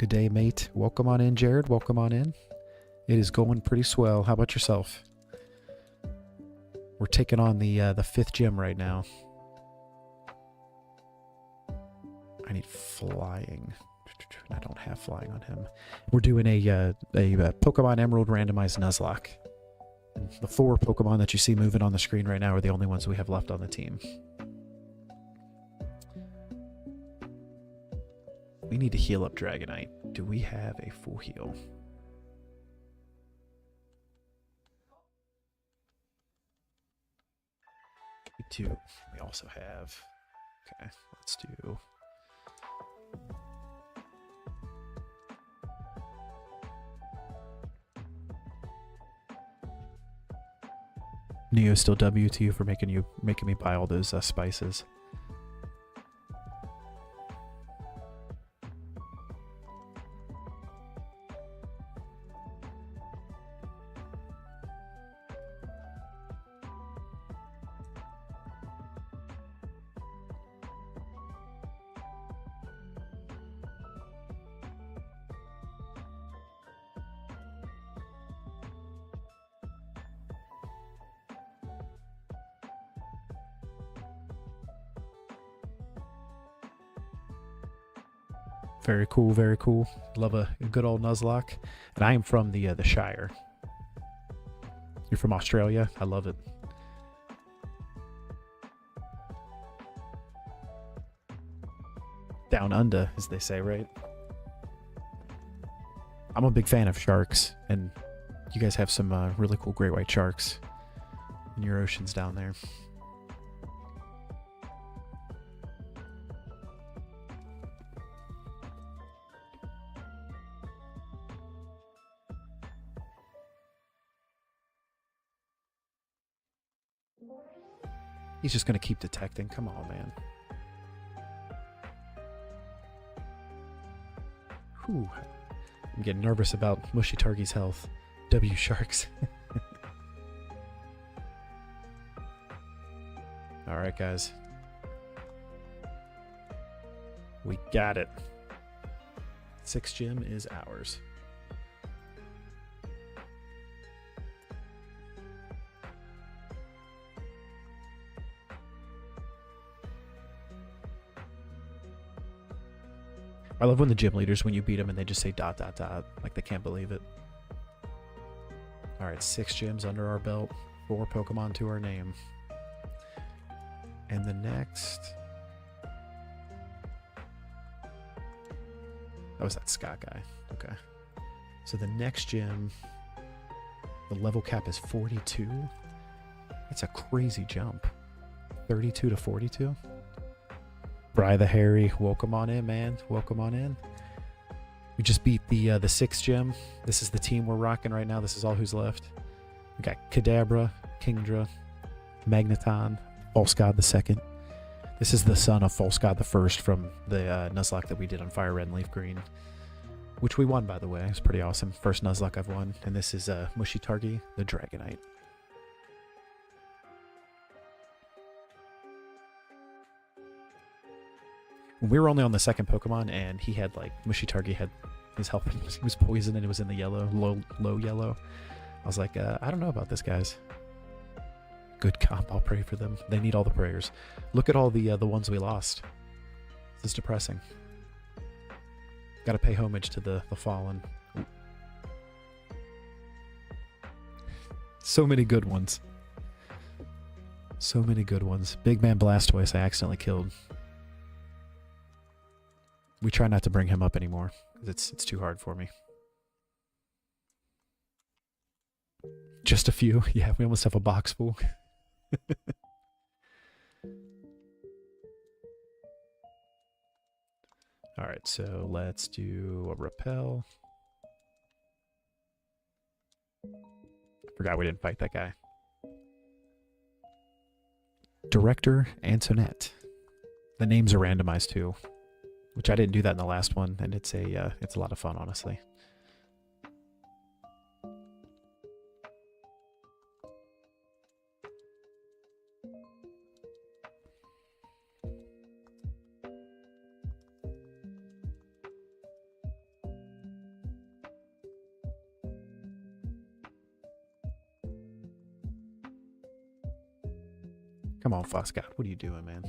A: Good day, mate. Welcome on in, Jared. Welcome on in. It is going pretty swell. How about yourself? We're taking on the 5th gym right now. I need flying. I don't have flying on him. We're doing a Pokemon Emerald randomized Nuzlocke. And the 4 Pokemon that you see moving on the screen right now are the only ones we have left on the team. We need to heal up Dragonite. Do we have a full heal? We do. We also have... Okay, let's do... Neo still W to you for making me buy all those spices. Very cool, very cool. Love a good old Nuzlocke. And I am from the Shire. You're from Australia? I love it. Down under, as they say, right? I'm a big fan of sharks, and you guys have some really cool great white sharks in your oceans down there. He's just going to keep detecting. Come on, man. Whew. I'm getting nervous about Mushy Targy's health. W Sharks. Alright, guys. We got it. 6th gym is ours. I love when the gym leaders, when you beat them and they just say ... like they can't believe it. Alright, 6 gyms under our belt, 4 Pokemon to our name. And the next... That was that Scott guy. Okay. So the next gym, the level cap is 42. That's a crazy jump. 32 to 42. Bry the Harry, welcome on in, man. Welcome on in. We just beat the 6th gym. This is the team we're rocking right now. This is all who's left. We got Kadabra, Kingdra, Magneton, False God the 2nd. This is the son of False God the 1st from the Nuzlocke that we did on Fire Red and Leaf Green, which we won, by the way. It's pretty awesome. First Nuzlocke I've won. And this is Mushy Targy, the Dragonite. We were only on the 2nd Pokemon, and he had, like, Mushy Targy had his health. He was poisoned, and it was in the yellow, low yellow. I was like, I don't know about this, guys. Good comp, I'll pray for them. They need all the prayers. Look at all the ones we lost. This is depressing. Gotta pay homage to the fallen. Ooh. So many good ones. So many good ones. Big Man Blastoise I accidentally killed. We try not to bring him up anymore, because it's too hard for me. Just a few. Yeah, we almost have a box full. Alright, so let's do a repel. I forgot we didn't fight that guy. Director Antoinette. The names are randomized too, which I didn't do that in the last one, and it's a lot of fun, honestly. Come on, Floscott. What are you doing, man?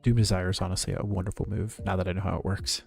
A: Doom Desire is honestly a wonderful move, now that I know how it works.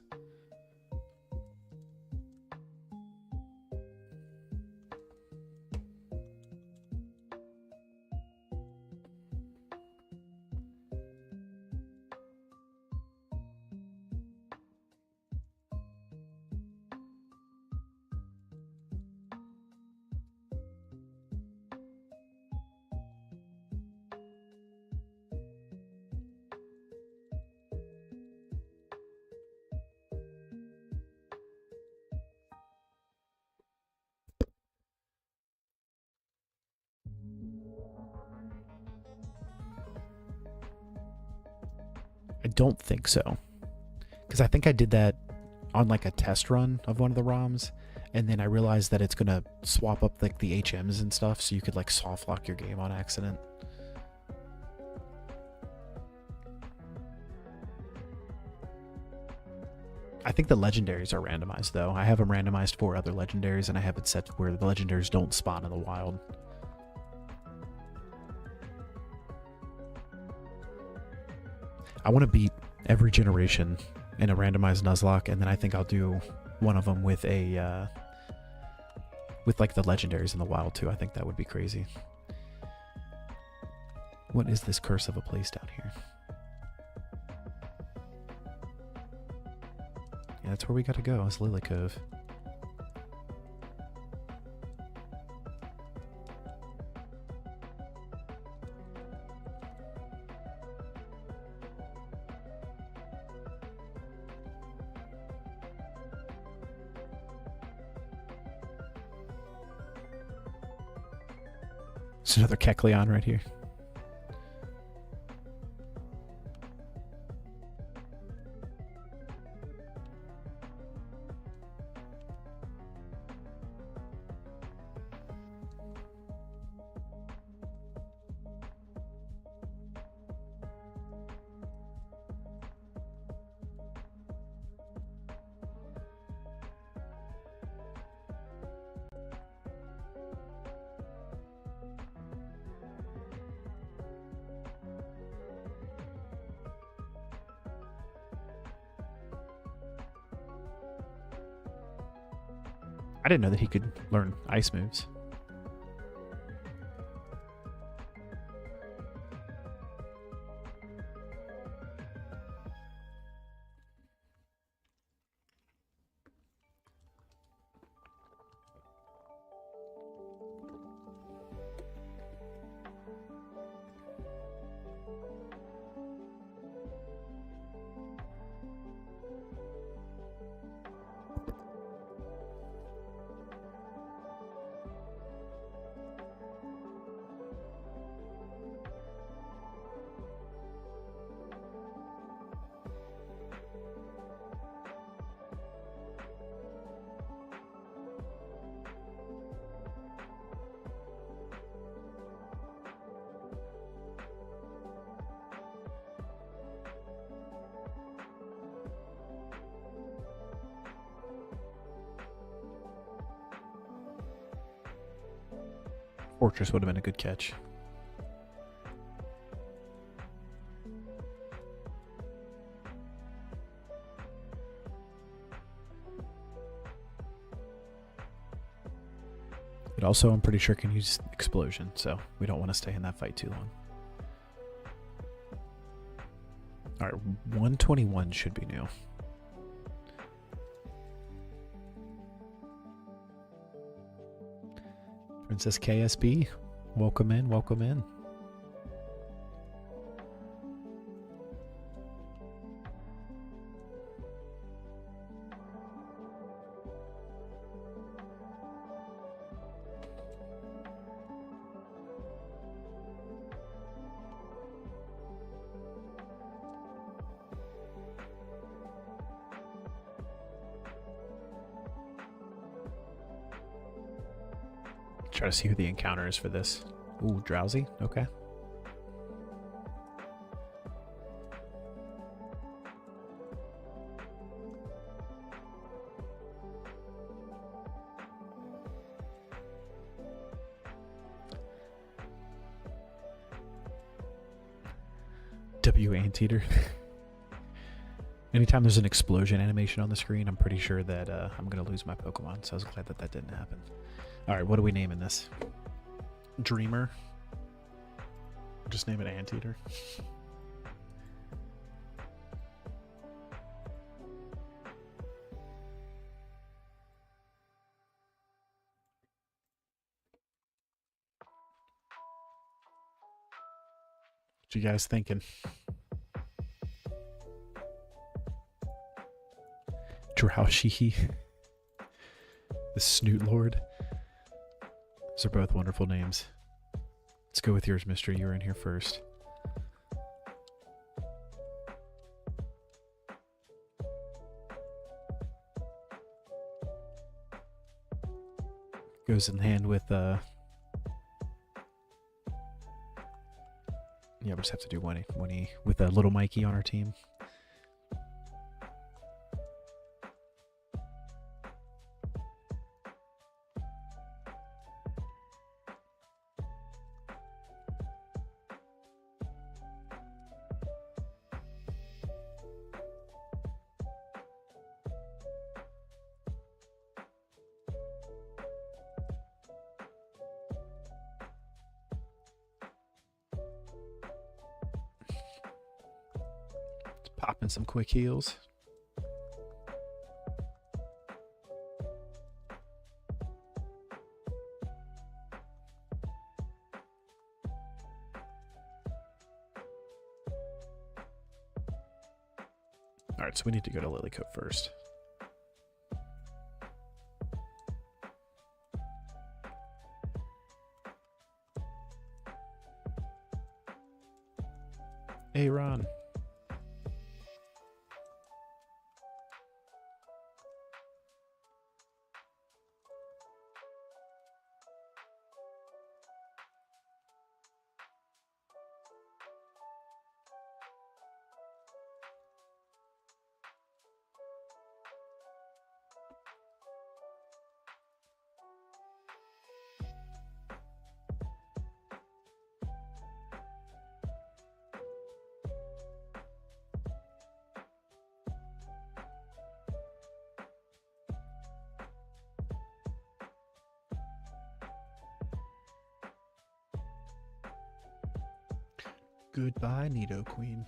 A: I don't think so, because I think I did that on like a test run of one of the ROMs, and then I realized that it's gonna swap up like the HMs and stuff, so you could like soft lock your game on accident. I think the legendaries are randomized though. I have them randomized for other legendaries, and I have it set to where the legendaries don't spawn in the wild. I want to beat every generation in a randomized Nuzlocke, and then I think I'll do one of them with a with like the legendaries in the wild too. I think that would be crazy. What is this curse of a place down here? Yeah, that's where we got to go. It's Lily Cove. There's another Kecleon right here. I didn't know that he could learn ice moves. Fortress would have been a good catch. But also, I'm pretty sure can use explosion, so we don't want to stay in that fight too long. Alright, 121 should be new. Princess KSB, welcome in, welcome in. Try to see who the encounter is for this. Ooh, Drowsy. Okay. W Anteater. Anytime there's an explosion animation on the screen, I'm pretty sure that I'm going to lose my Pokemon, so I was glad that that didn't happen. Alright, what are we naming this? Dreamer? Just name it Anteater. What you guys thinking? Drowsy. The Snoot Lord. Those are both wonderful names. Let's go with yours, Mystery. You were in here first. Goes in hand with yeah, we just have to do one with a little Mikey on our team. Popping some quick heals. Alright, so we need to go to Lilycoat first. Hey, Ron. Goodbye, Nidoqueen.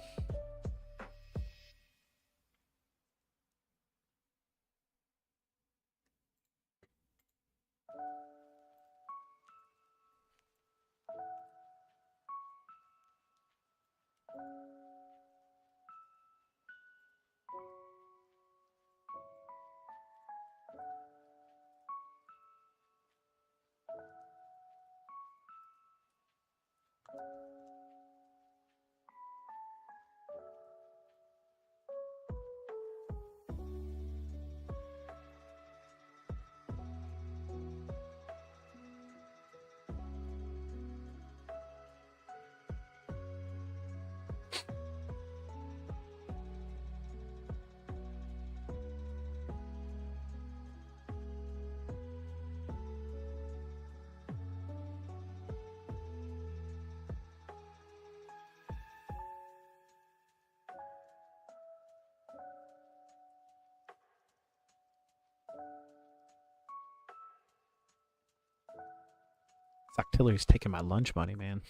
A: Octillery's taking my lunch money, man.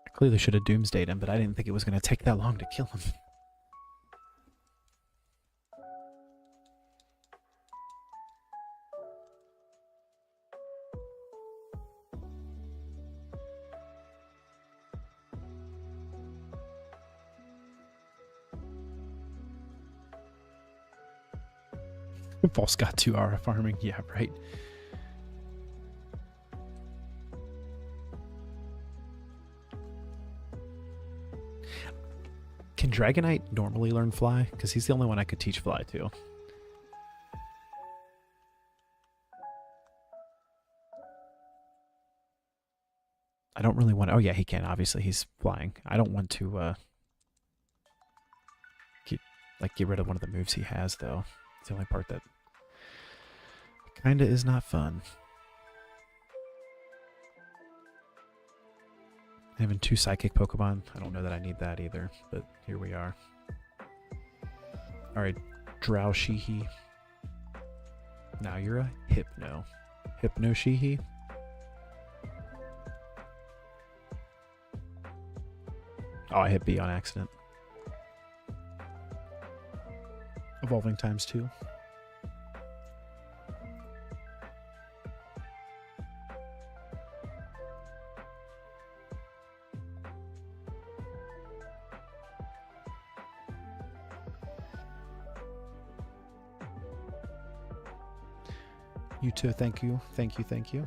A: I clearly should have doomsdayed him, but I didn't think it was going to take that long to kill him. False got 2 Aura farming. Yeah, right. Can Dragonite normally learn fly? Because he's the only one I could teach fly to. I don't really want to... Oh, yeah, he can. Obviously, he's flying. I don't want to get rid of one of the moves he has, though. It's the only part that kind of is not fun. Having 2 psychic Pokemon, I don't know that I need that either, but here we are. Alright, Drowshihi. Now you're a Hypno. Hypnoshihi. Oh, I hit B on accident. Evolving times 2. You too, thank you, thank you, thank you.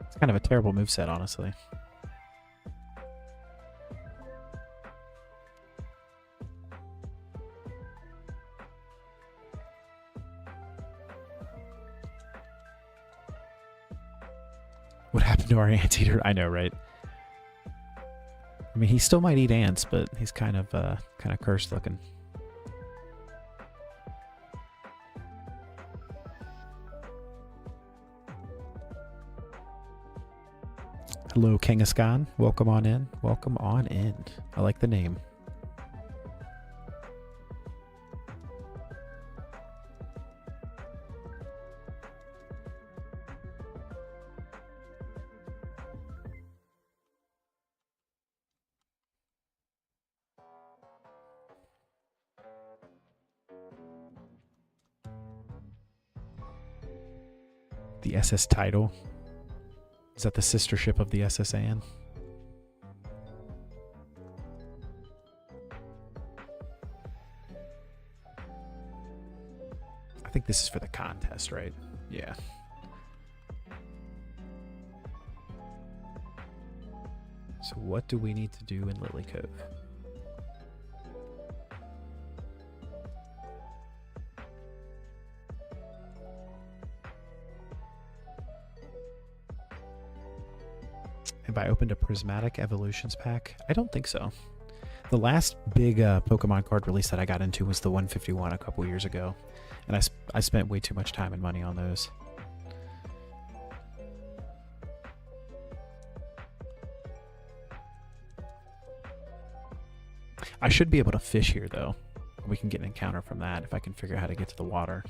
A: It's kind of a terrible moveset, honestly. What happened to our anteater? I know, right? I mean, he still might eat ants, but he's kind of cursed looking. Hello, Kangaskhan. Welcome on in. Welcome on in. I like the name. The SS title. Is that the sister ship of the SS Anne? I think this is for the contest, right? Yeah. So what do we need to do in Lily Cove? Have I opened a Prismatic Evolutions pack? I don't think so. The last big Pokemon card release that I got into was the 151 a couple years ago. And I spent way too much time and money on those. I should be able to fish here, though. We can get an encounter from that if I can figure out how to get to the water.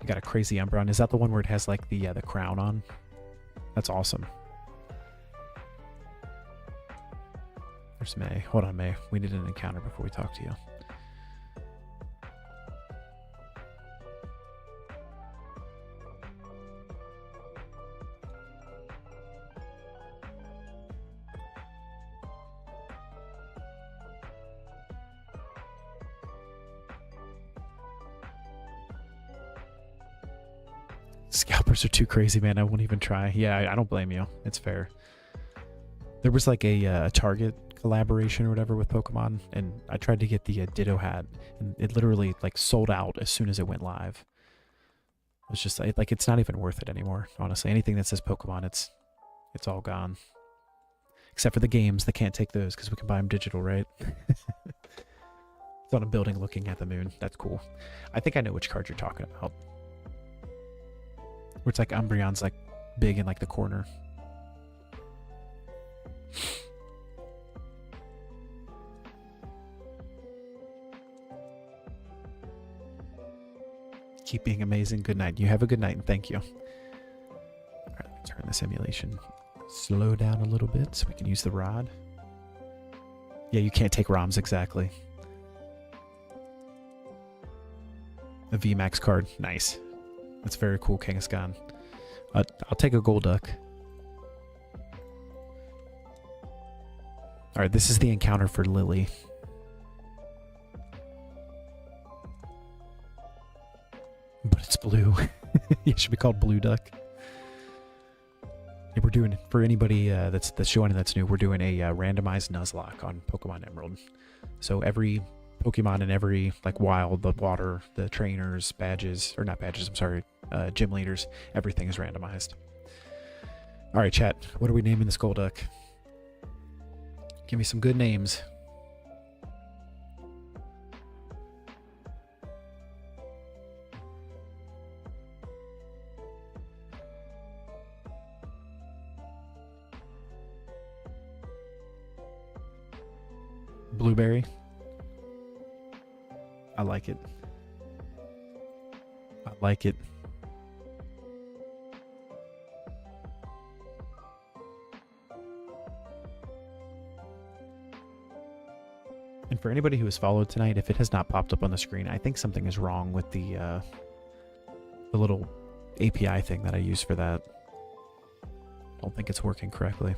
A: You got a crazy Umbreon. Is that the one where it has like the crown on? That's awesome. There's May. Hold on, May. We need an encounter before we talk to you. Scalpers are too crazy, man. I won't even try. Yeah, I don't blame you. It's fair. There was like a Target collaboration or whatever with Pokemon, and I tried to get the Ditto hat, and it literally like sold out as soon as it went live. It's just like it's not even worth it anymore. Honestly, anything that says Pokemon, it's all gone. Except for the games, they can't take those because we can buy them digital, right? It's on a building looking at the moon. That's cool. I think I know which card you're talking about. Where it's like Umbreon's like big in like the corner. Keep being amazing. Good night. You have a good night and thank you. All right, let me turn the simulation slow down a little bit so we can use the rod. Yeah, you can't take ROMs exactly. A VMAX card. Nice. That's very cool, Kangaskhan. I'll take a Golduck. Alright, this is the encounter for Lily. But it's blue. It should be called Blue Duck. Yeah, we're doing, for anybody that's joining that's new, we're doing a randomized Nuzlocke on Pokemon Emerald. So every Pokemon in every, like, wild, the water, the trainers, badges, or not badges, I'm sorry, gym leaders, everything is randomized. Alright, chat, what are we naming this Golduck? Give me some good names. Blueberry. I like it. I like it. And for anybody who has followed tonight, if it has not popped up on the screen, I think something is wrong with the little API thing that I use for that. I don't think it's working correctly.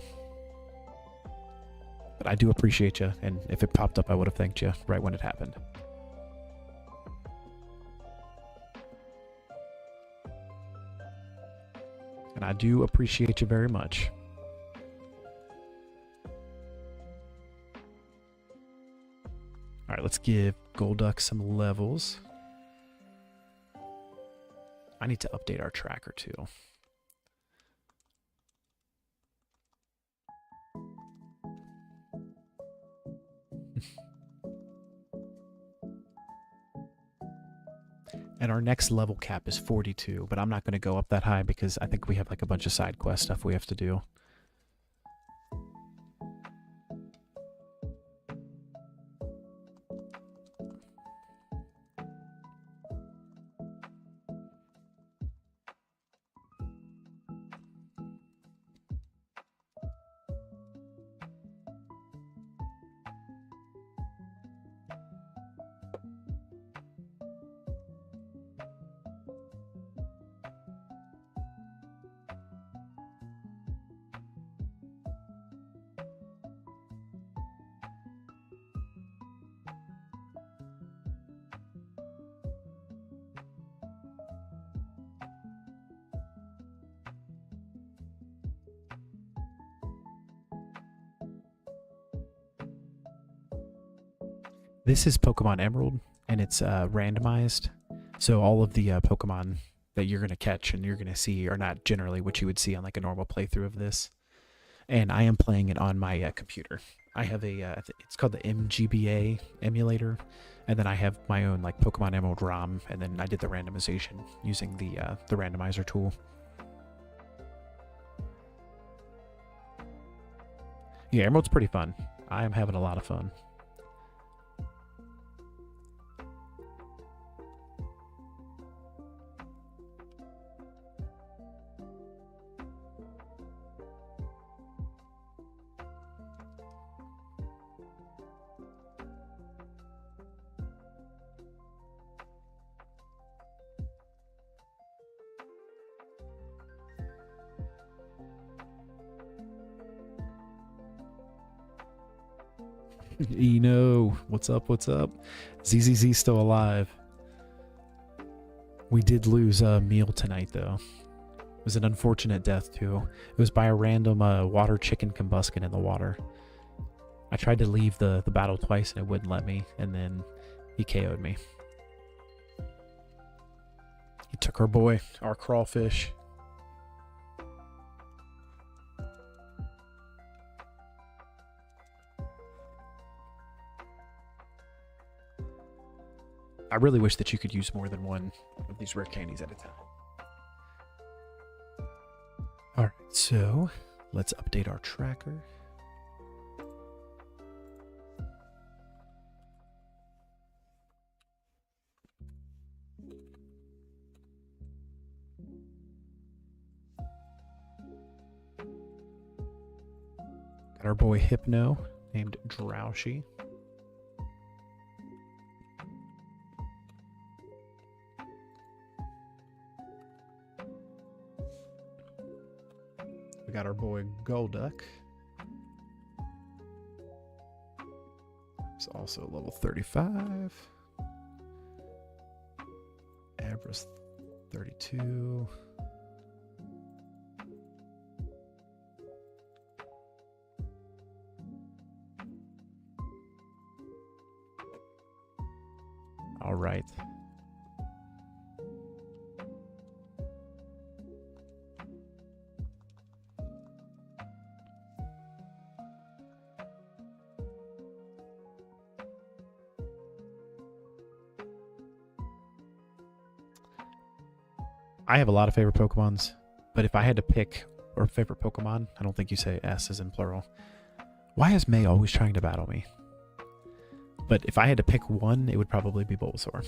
A: But I do appreciate you, and if it popped up, I would have thanked you right when it happened. And I do appreciate you very much. Alright, let's give Golduck some levels. I need to update our tracker too. And our next level cap is 42, but I'm not going to go up that high because I think we have like a bunch of side quest stuff we have to do. This is Pokemon Emerald, and it's randomized. So all of the Pokemon that you're going to catch and you're going to see are not generally what you would see on like a normal playthrough of this. And I am playing it on my computer. I have a, it's called the MGBA emulator, and then I have my own like Pokemon Emerald ROM, and then I did the randomization using the randomizer tool. Yeah, Emerald's pretty fun. I am having a lot of fun. Eno, what's up? What's up? ZZZ still alive. We did lose a meal tonight, though. It was an unfortunate death, too. It was by a random water chicken combustion in the water. I tried to leave the battle twice and it wouldn't let me, and then he KO'd me. He took our boy, our crawfish. I really wish that you could use more than one of these rare candies at a time. Alright, so let's update our tracker. Got our boy Hypno named Drowsy. We got our boy Golduck. He's also level 35. Avera's 32. All right. I have a lot of favorite Pokemons, but if I had to pick or favorite Pokemon, I don't think you say S as in plural. Why is May always trying to battle me? But if I had to pick one, it would probably be Bulbasaur.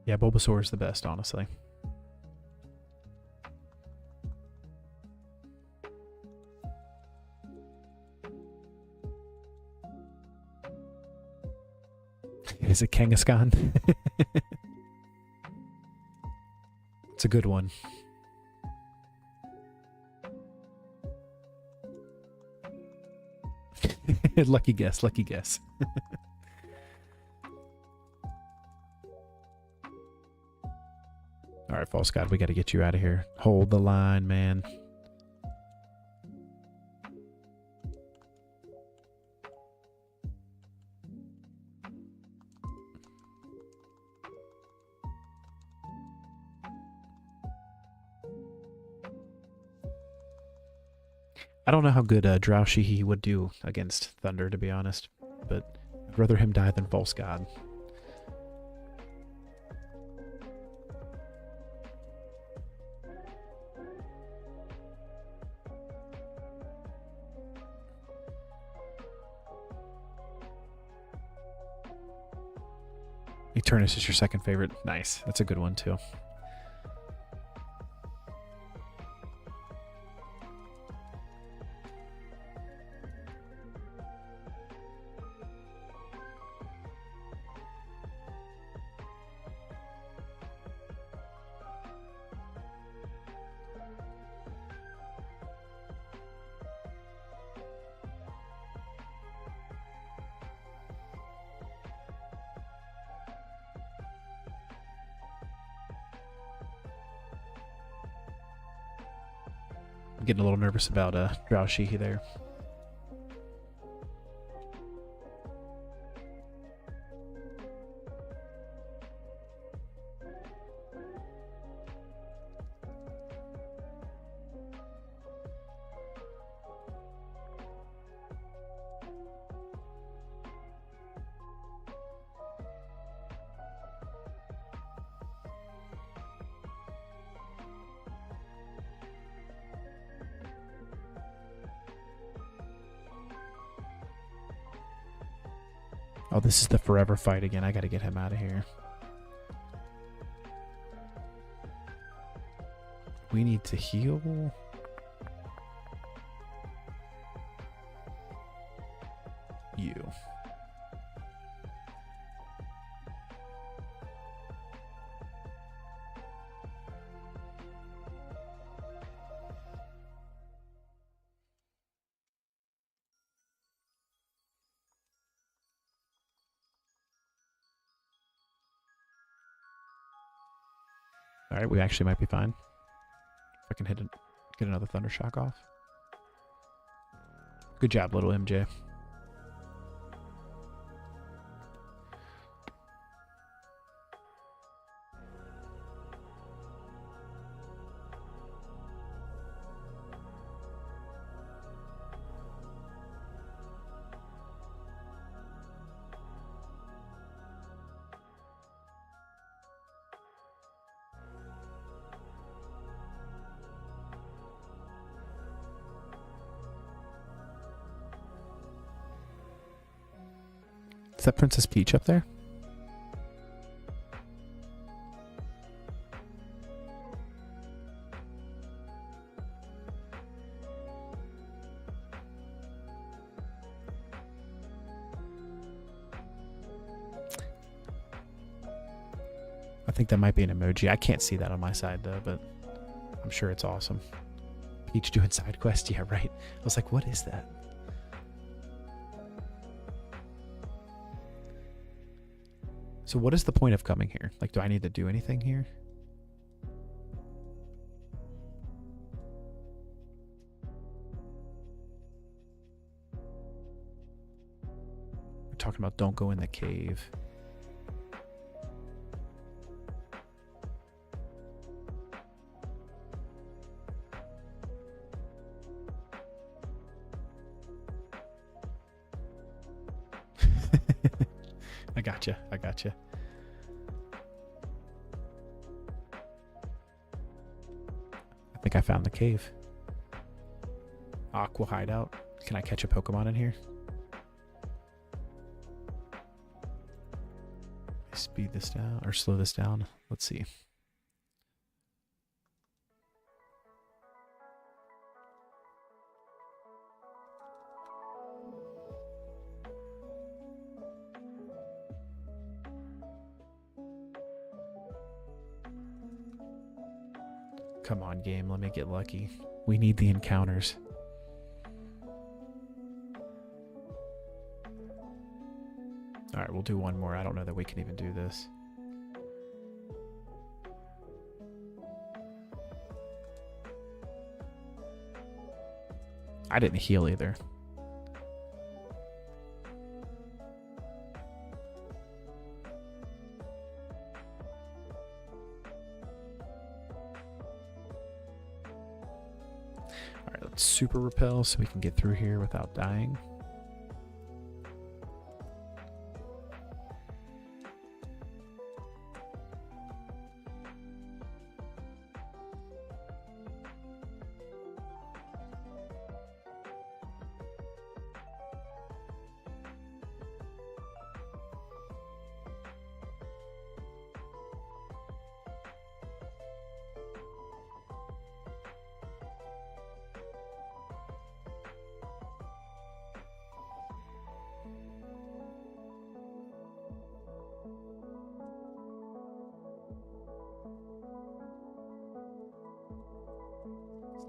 A: Yeah, Bulbasaur is the best, honestly. Is it Kangaskhan? It's a good one. Lucky guess, lucky guess. All right, False God, we got to get you out of here. Hold the line, man. I don't know how good Drowsy would do against Thunder, to be honest, but I'd rather him die than False God. Eternus is your second favorite. Nice. That's a good one, too. I'm getting a little nervous about Drowsy there. Oh, this is the forever fight again. I gotta get him out of here. We need to heal. You. All right, we actually might be fine. If I can hit it, get another Thunder Shock off. Good job, little MJ. that Princess Peach up there? I think that might be an emoji. I can't see that on my side though, but I'm sure it's awesome. Peach doing side quest? Yeah, right. I was like, what is that? So what is the point of coming here? Like, do I need to do anything here? We're talking about don't go in the cave. I gotcha. I gotcha. I think I found the cave. Aqua hideout. Can I catch a Pokemon in here? Speed this down or slow this down. Let's see. Come on, game. Let me get lucky. We need the encounters. All right, we'll do one more. I don't know that we can even do this. I didn't heal either. All right, let's super repel so we can get through here without dying.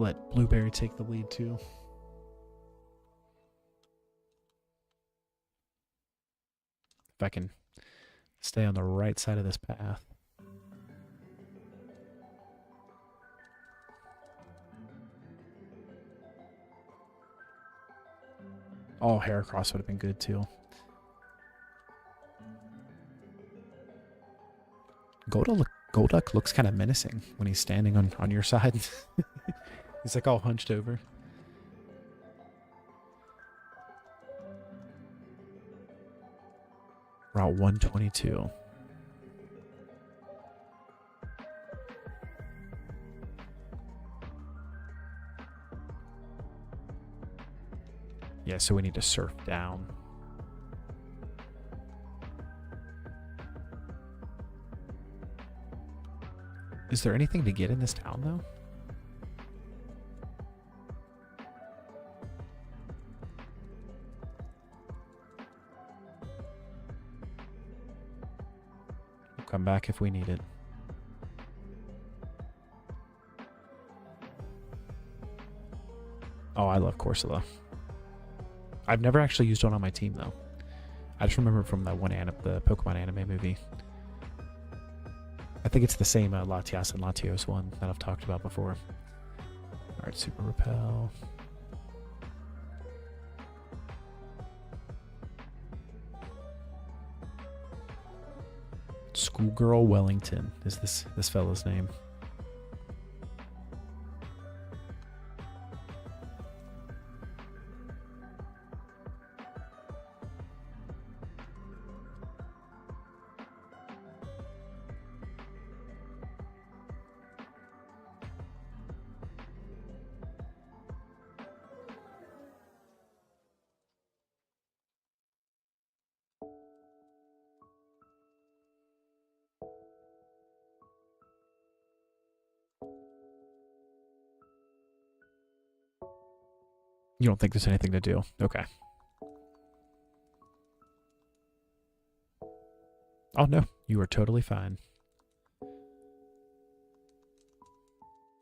A: Let Blueberry take the lead too. If I can stay on the right side of this path. Oh, Heracross would have been good too. Golduck looks kind of menacing when he's standing on your side. He's like all hunched over. Route 122. Yeah, so we need to surf down. Is there anything to get in this town though? Come back if we need it. Oh, I love Corsola. I've never actually used one on my team though. I just remember from that one the Pokemon anime movie. I think it's the same Latias and Latios one that I've talked about before. Alright, Super Repel. Schoolgirl Wellington is this fellow's name. You don't think there's anything to do? Okay. Oh no, you are totally fine.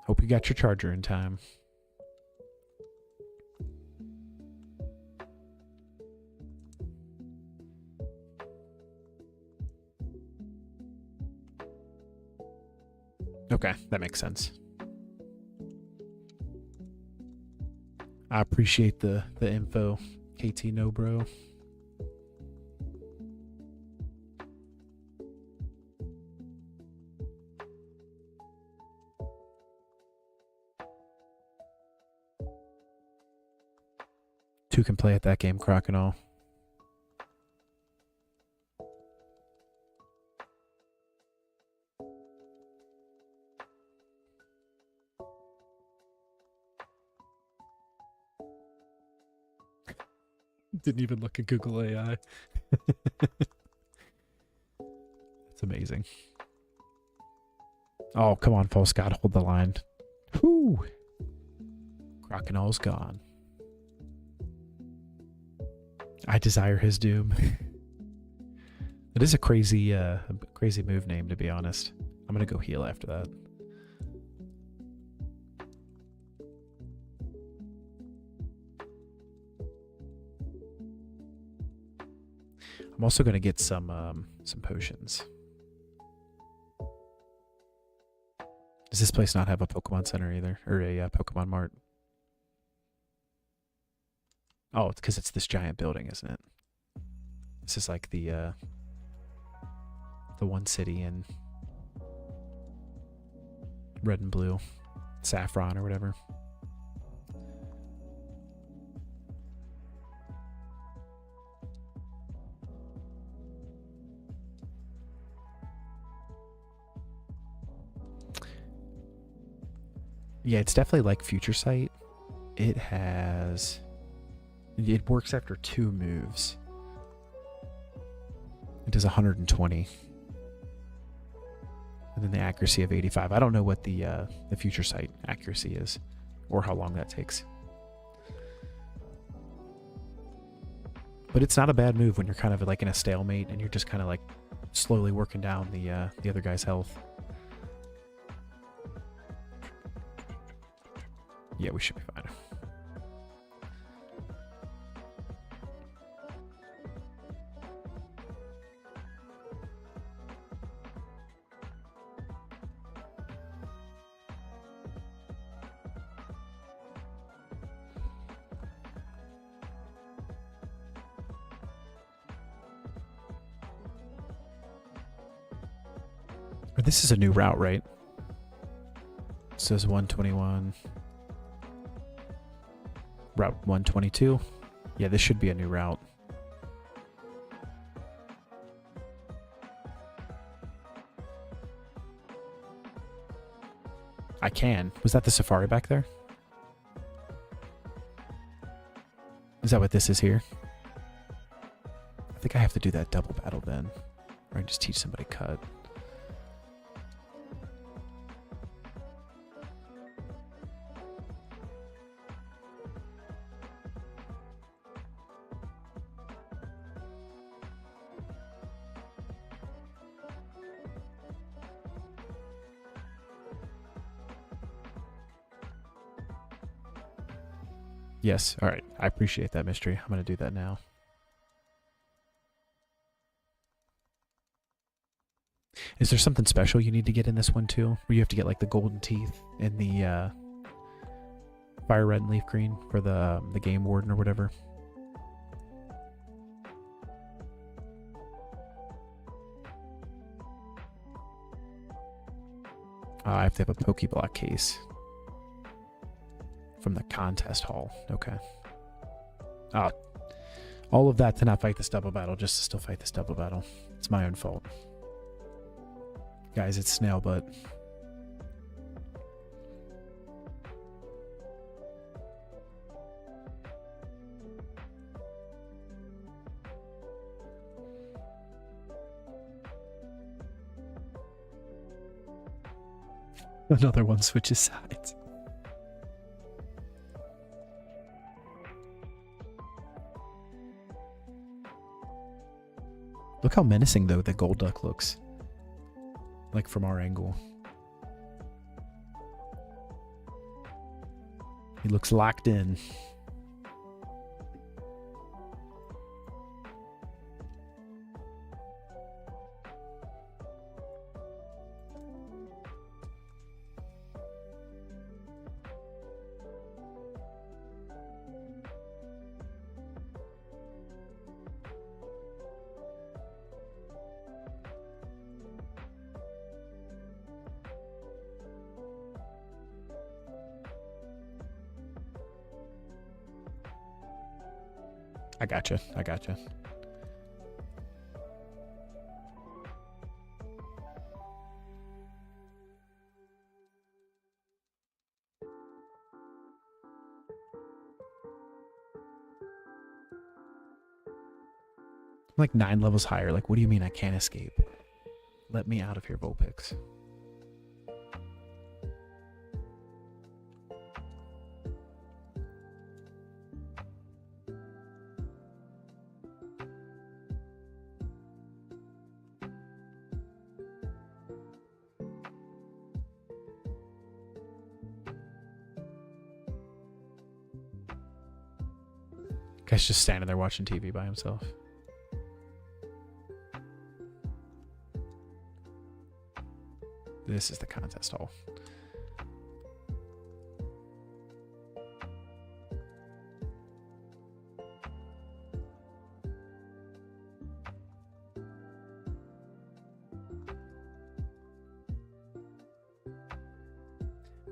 A: Hope you got your charger in time. Okay, that makes sense. I appreciate the info, KT No Bro. Two can play at that game, Crocodile. Didn't even look at Google AI. It's amazing. Oh, come on, false god, hold the line. Whoo! Crocodile's gone. I desire his doom. It is a crazy move name, to be honest. I'm gonna go heal after that. I'm also gonna get some potions. Does this place not have a Pokemon Center either, or a Pokemon Mart? Oh, it's because it's this giant building, isn't it? This is like the one city in red and blue, saffron or whatever. Yeah, it's definitely like Future Sight. It works after 2 moves. It does 120. And then the accuracy of 85. I don't know what the Future Sight accuracy is, or how long that takes. But it's not a bad move when you're kind of like in a stalemate and you're just kind of like slowly working down the other guy's health. Yeah, we should be fine. This is a new route, right? It says 121. Route 122. Yeah, this should be a new route. I can. Was that the safari back there? Is that what this is here? I think I have to do that double battle then. Or I can just teach somebody cut. Yes, all right. I appreciate that, Mystery. I'm going to do that now. Is there something special you need to get in this one too? Where you have to get like the golden teeth and the fire red and leaf green for the game warden or whatever? I have to have a Pokeblock case. From the contest hall. Okay. All of that to not fight this double battle, just to still fight this double battle. It's my own fault. Guys, it's snail butt. Another one switches sides. Look how menacing, though, the gold duck looks. Like, from our angle. He looks locked in. I gotcha. I gotcha. I'm like 9 levels higher. Like, what do you mean I can't escape? Let me out of here, Vulpix. Guy's just standing there watching TV by himself. This is the contest hall.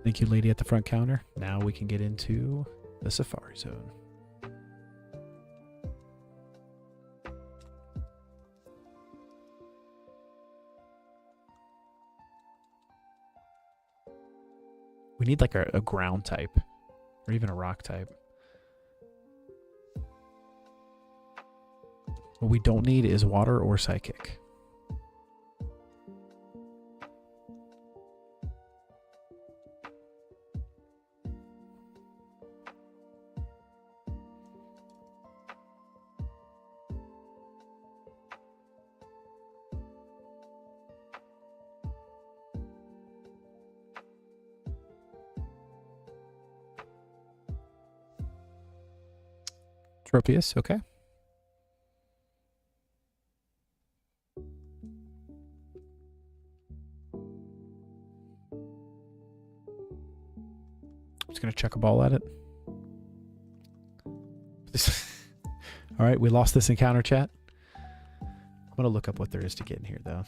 A: Thank you, lady at the front counter. Now we can get into the Safari Zone. We need like a ground type or even a rock type. What we don't need is water or psychic. Tropius, okay. Just gonna chuck a ball at it. All right, we lost this encounter, chat. I'm gonna look up what there is to get in here, though.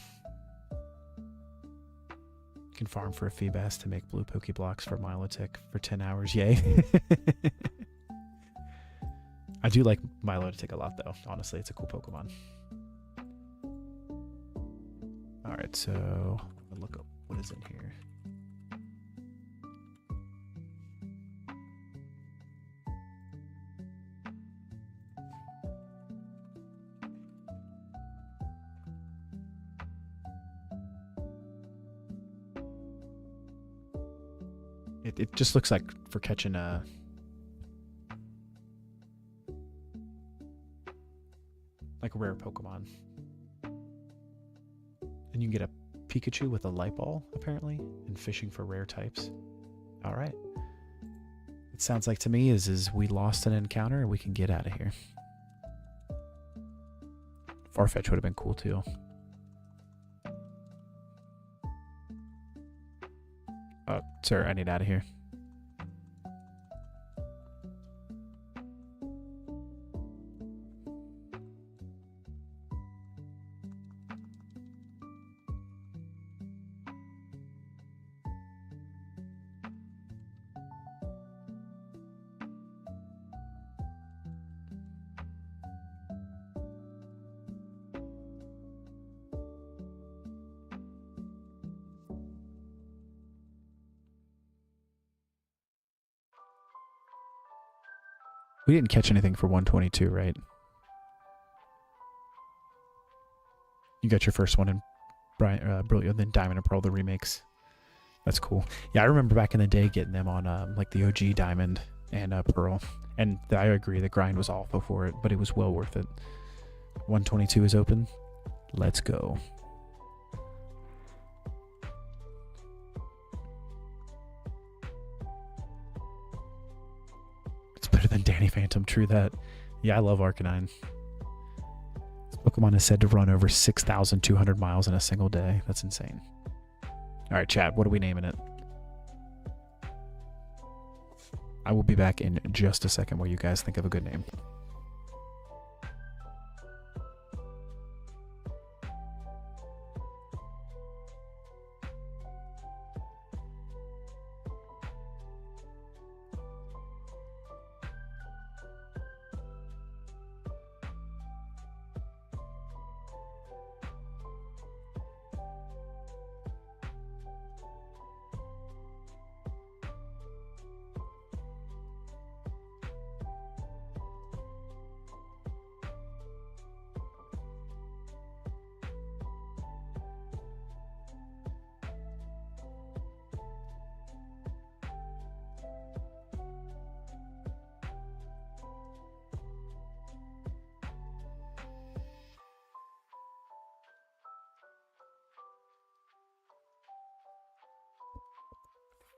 A: You can farm for a Feebas to make blue Pokeblocks for Milotic for 10 hours. Yay. I do like Milotic a lot, though. Honestly, it's a cool Pokemon. All right, so I'm gonna look up what is in here. It just looks like for catching a rare Pokemon. And you can get a Pikachu with a light ball, apparently, and fishing for rare types. All right. It sounds like to me is we lost an encounter and we can get out of here. Farfetch would have been cool too. Sir, I need out of here. We didn't catch anything for 122, right? You got your first one in Brilliant, then Diamond and Pearl, the remakes. That's cool. Yeah, I remember back in the day getting them on like the OG Diamond and Pearl. And I agree, the grind was awful for it, but it was well worth it. 122 is open. Let's go. It's better than Danny Phantom. True that. Yeah, I love Arcanine. This Pokemon is said to run over 6,200 miles in a single day. That's insane. All right, chat. What are we naming it? I will be back in just a second while you guys think of a good name.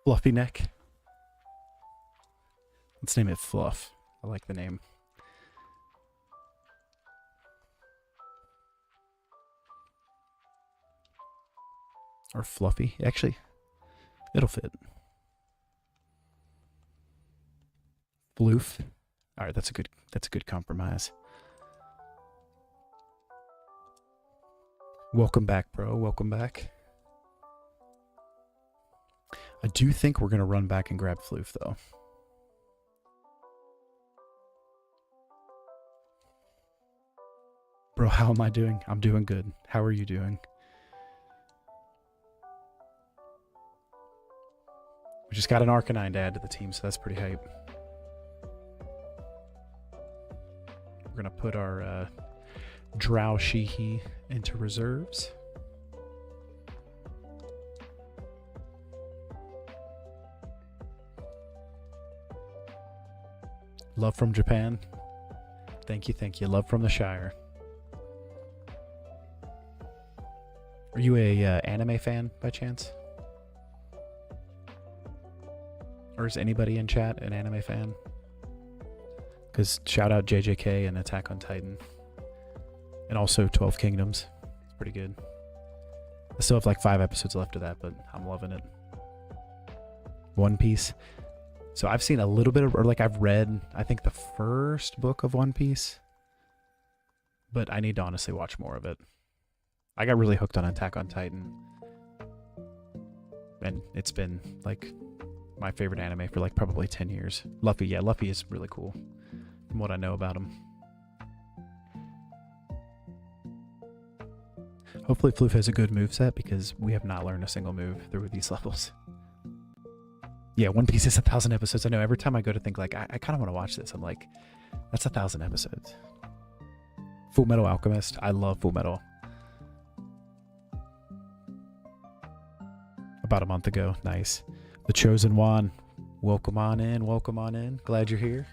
A: Fluffy Neck. Let's name it Fluff. I like the name. Or Fluffy. Actually, it'll fit. Floof. All right, that's a good compromise. Welcome back, bro. Welcome back. I do think we're going to run back and grab Floof, though. Bro, how am I doing? I'm doing good. How are you doing? We just got an Arcanine to add to the team, so that's pretty hype. We're going to put our Drowsheehee into reserves. Love from Japan. Thank you, thank you. Love from the Shire. Are you a anime fan by chance? Or is anybody in chat an anime fan? Because shout out JJK and Attack on Titan. And also 12 Kingdoms. It's pretty good. I still have like 5 episodes left of that, but I'm loving it. One Piece. So I've seen a little bit of, or like I've read, I think the first book of One Piece, but I need to honestly watch more of it. I got really hooked on Attack on Titan, and it's been like my favorite anime for like probably 10 years. Luffy, yeah, Luffy is really cool from what I know about him. Hopefully Floof has a good moveset because we have not learned a single move through these levels. Yeah, One Piece is 1,000 episodes. I know every time I go to think like, I kind of want to watch this, I'm like, that's 1,000 episodes. Full Metal Alchemist. I love Full Metal. About a month ago. Nice. The Chosen One. Welcome on in. Welcome on in. Glad you're here.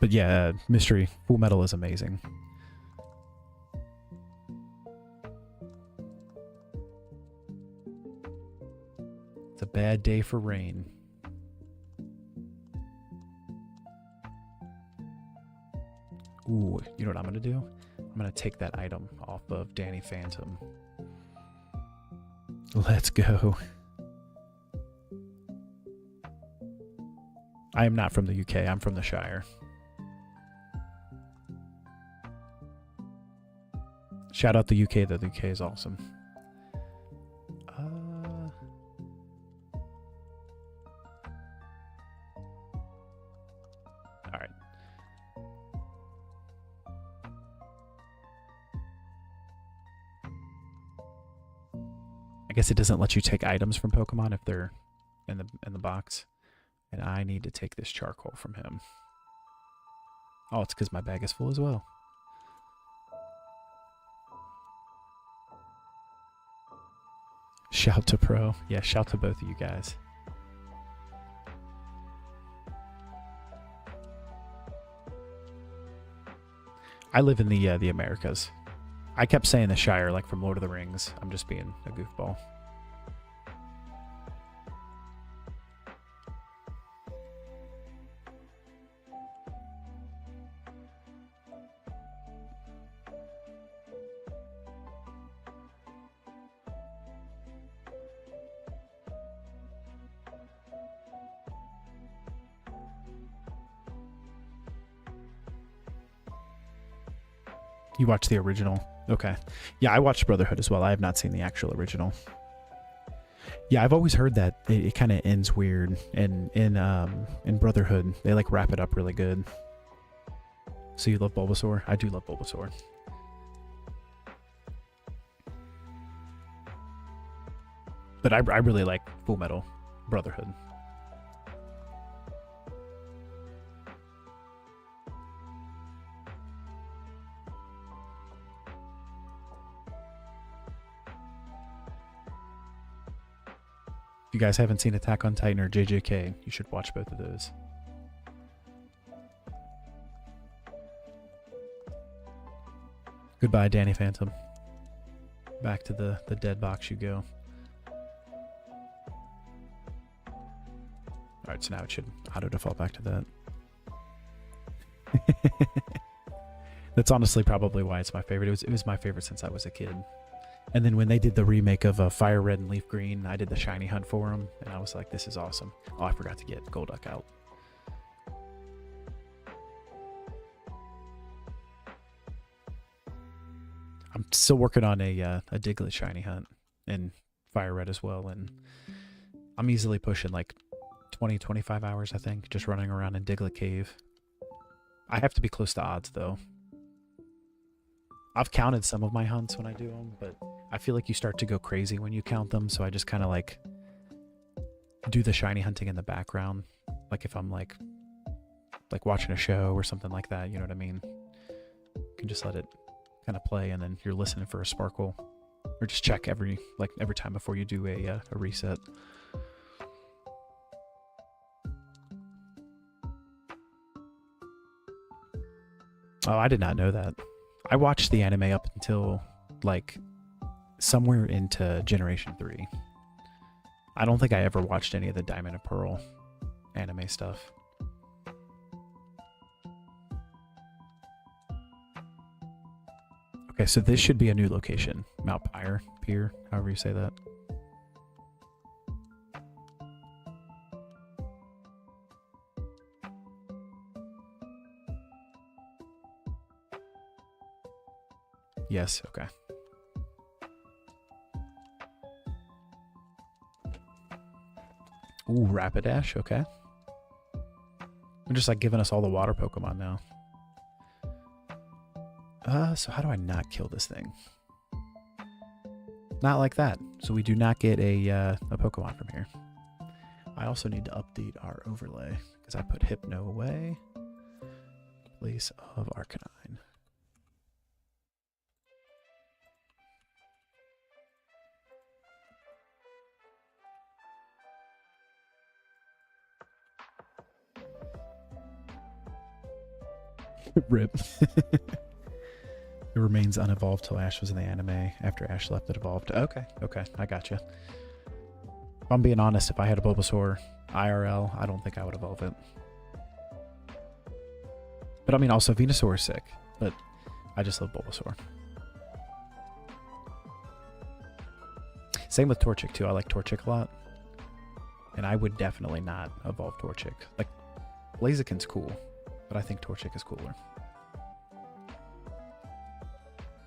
A: But yeah, Mystery. Full Metal is amazing. It's a bad day for rain. Ooh, you know what I'm going to do? I'm going to take that item off of Danny Phantom. Let's go. I am not from the UK. I'm from the Shire. Shout out the UK, though. The UK is awesome. All right. I guess it doesn't let you take items from Pokemon if they're in the box. And I need to take this charcoal from him. Oh, it's because my bag is full as well. Shout to Pro. Yeah, shout to both of you guys. I live in the Americas. I kept saying the Shire, like from Lord of the Rings. I'm just being a goofball. You watched the original? Okay. Yeah, I watched Brotherhood as well. I have not seen the actual original. Yeah, I've always heard that it kind of ends weird, and in Brotherhood they like wrap it up really good. So you love Bulbasaur? I do love Bulbasaur. But I really like Full Metal Brotherhood. If you guys haven't seen Attack on Titan or JJK, you should watch both of those. Goodbye, Danny Phantom. Back to the dead box you go. Alright, so now it should auto-default back to that. That's honestly probably why it's my favorite. It was my favorite since I was a kid. And then when they did the remake of Fire Red and Leaf Green, I did the shiny hunt for them, and I was like, this is awesome. Oh, I forgot to get Golduck out. I'm still working on a Diglett shiny hunt in Fire Red as well, and I'm easily pushing like 20-25 hours, I think, just running around in Diglett Cave. I have to be close to odds, though. I've counted some of my hunts when I do them, but I feel like you start to go crazy when you count them, so I just kind of like do the shiny hunting in the background. Like if I'm like watching a show or something like that, you know what I mean? You can just let it kind of play, and then you're listening for a sparkle, or just check every time before you do a reset. Oh, I did not know that. I watched the anime up until like somewhere into Generation 3. I don't think I ever watched any of the Diamond and Pearl anime stuff. Okay, so this should be a new location. Mount Pier, however you say that. Yes, okay. Ooh, Rapidash, okay. They're just like giving us all the water Pokemon now. So how do I not kill this thing? Not like that. So we do not get a Pokemon from here. I also need to update our overlay because I put Hypno away in place of Arcanine. Rip. It remains unevolved till Ash was in the anime. After Ash left, it evolved. Okay, I gotcha. If I'm being honest, if I had a Bulbasaur IRL, I don't think I would evolve it. But I mean, also Venusaur is sick, but I just love Bulbasaur. Same with Torchic too. I like Torchic a lot. And I would definitely not evolve Torchic. Like, Blaziken's cool, but I think Torchic is cooler.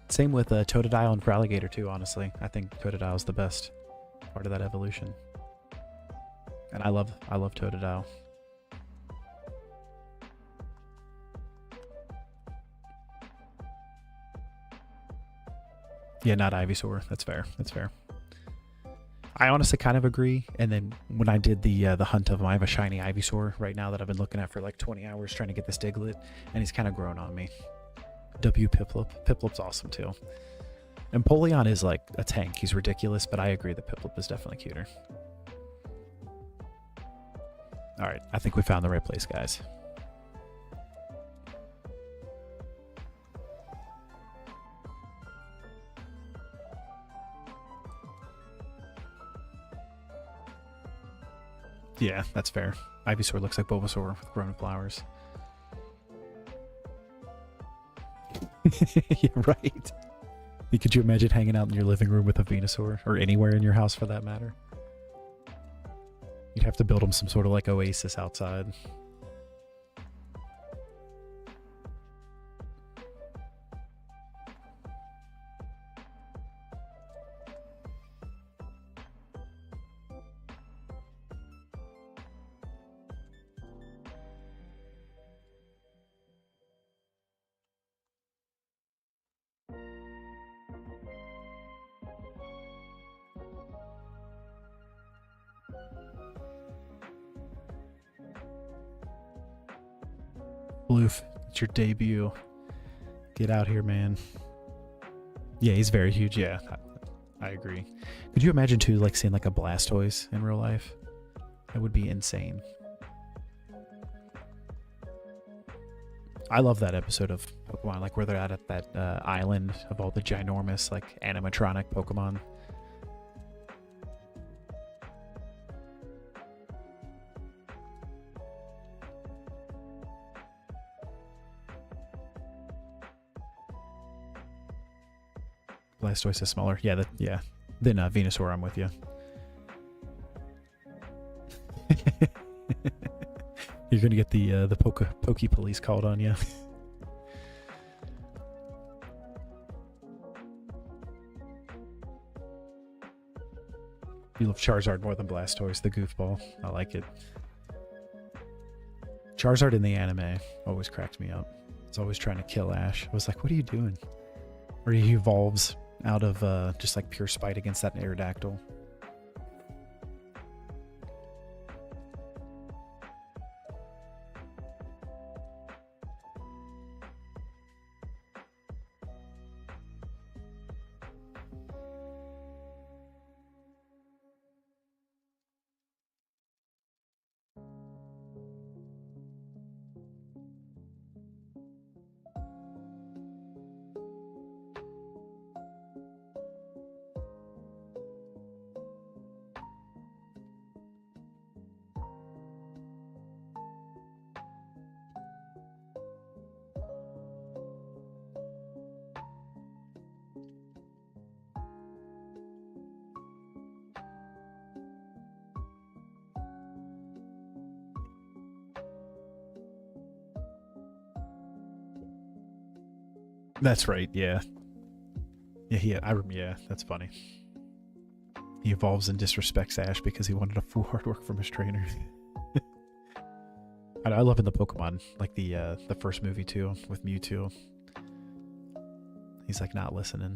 A: Same with Totodile and Feraligatr too, honestly. I think Totodile is the best part of that evolution. And I love Totodile. Yeah, not Ivysaur. That's fair. That's fair. I honestly kind of agree. And then when I did the hunt of him, I have a shiny Ivysaur right now that I've been looking at for like 20 hours trying to get this Diglett, and he's kind of grown on me. W Piplup. Piplup's awesome too. Empoleon is like a tank. He's ridiculous, but I agree that Piplup is definitely cuter. Alright, I think we found the right place, guys. Yeah, that's fair. Ivysaur looks like Bulbasaur with grown flowers. Yeah, right. Could you imagine hanging out in your living room with a Venusaur? Or anywhere in your house for that matter? You'd have to build them some sort of like oasis outside. Bloof, it's your debut. Get out here, man. Yeah, he's very huge. Yeah, I agree. Could you imagine too, like seeing like a Blastoise in real life? That would be insane. I love that episode of Pokemon, like where they're at that island of all the ginormous like animatronic Pokemon. Blastoise is smaller. Yeah, yeah. Then Venusaur, I'm with you. You're gonna get the Poke Police called on you. You love Charizard more than Blastoise, the goofball. I like it. Charizard in the anime always cracked me up. It's always trying to kill Ash. I was like, what are you doing? Or he evolves out of just like pure spite against that Aerodactyl. That's right, yeah. Yeah, that's funny. He evolves and disrespects Ash because he wanted a full hard work from his trainer. I love in the Pokemon, like the first movie too, with Mewtwo. He's like not listening.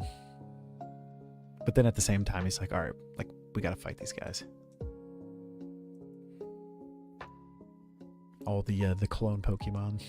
A: But then at the same time, he's like, all right, like we gotta fight these guys. All the clone Pokemon.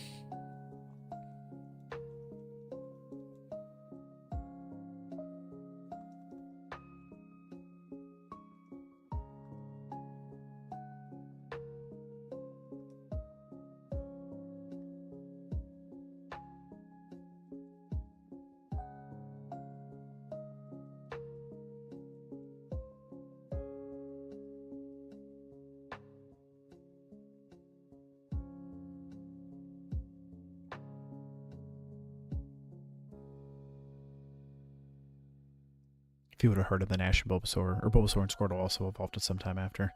A: If you would have heard of the Ash and Bulbasaur, or Bulbasaur and Squirtle also evolved at some time after.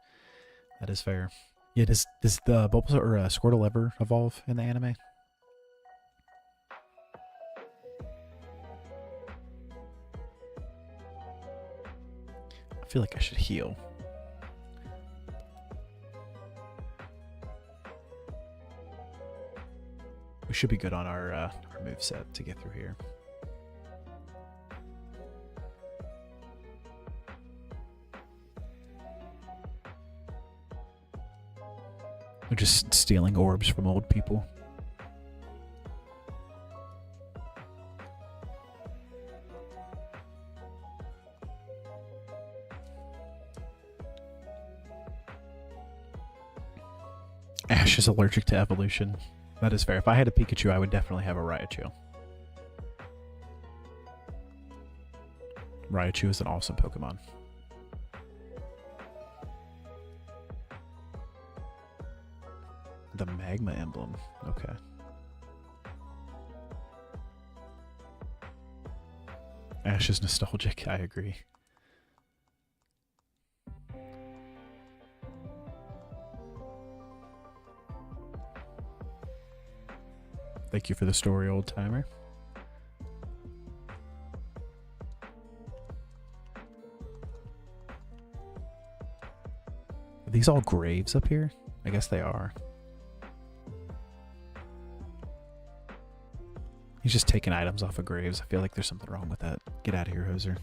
A: That is fair. Yeah, does the Bulbasaur or Squirtle ever evolve in the anime? I feel like I should heal. We should be good on our moveset to get through here. We're just stealing orbs from old people. Ash is allergic to evolution. That is fair. If I had a Pikachu, I would definitely have a Raichu. Raichu is an awesome Pokemon. The magma emblem. Okay. Ash is nostalgic. I agree. Thank you for the story, old timer. Are these all graves up here? I guess they are. He's just taking items off of graves. I feel like there's something wrong with that. Get out of here, Hoser.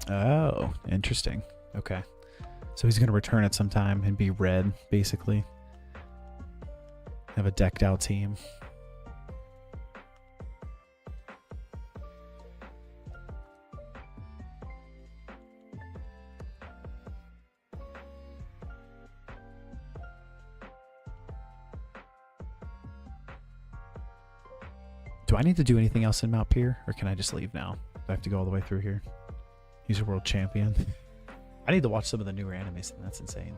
A: Oh, interesting. Okay. So he's going to return at some time and be red, basically. Have a decked out team. Do I need to do anything else in Mount Pier, or can I just leave now? Do I have to go all the way through here? He's a world champion. I need to watch some of the newer animes, and that's insane.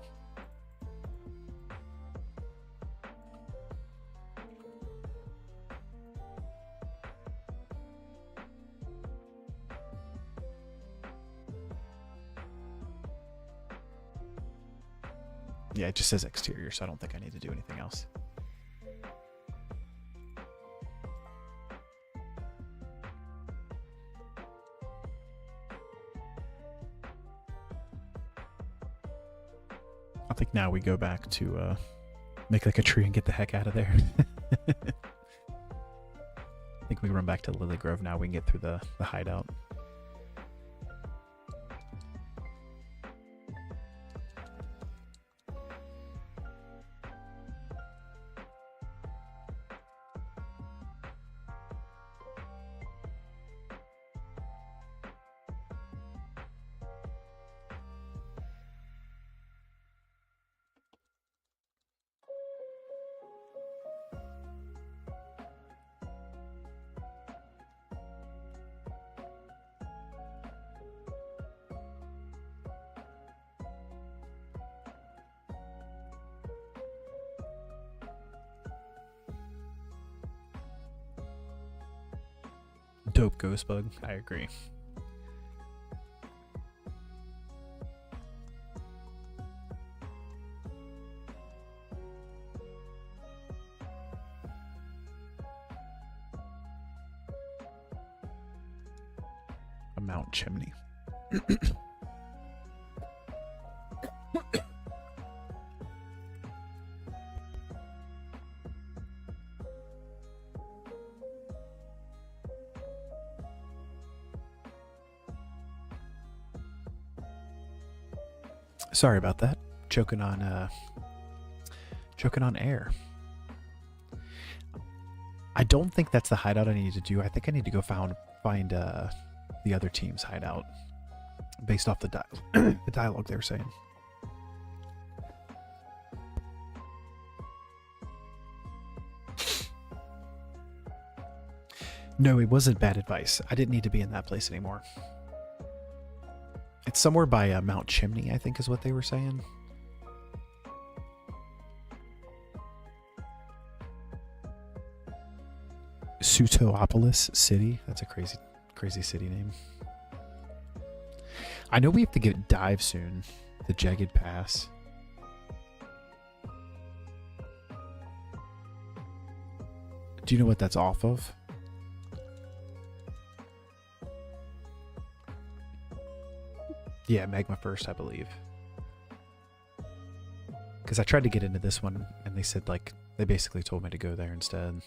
A: Yeah, it just says exterior, so I don't think I need to do anything else. I think now we go back to make like a tree and get the heck out of there. I think we run back to Lily Grove now. We can get through the hideout. Dope ghost bug. I agree. A Mount Chimney. Sorry about that. Choking on air. I don't think that's the hideout I need to do. I think I need to go find the other team's hideout based off the the dialogue they were saying. No, it wasn't bad advice. I didn't need to be in that place anymore. It's somewhere by Mount Chimney, I think is what they were saying. Sutoopolis City. That's a crazy city name. I know we have to get dive soon. The Jagged Pass. Do you know what that's off of? Yeah, Magma First, I believe. Because I tried to get into this one, and they said, like, they basically told me to go there instead.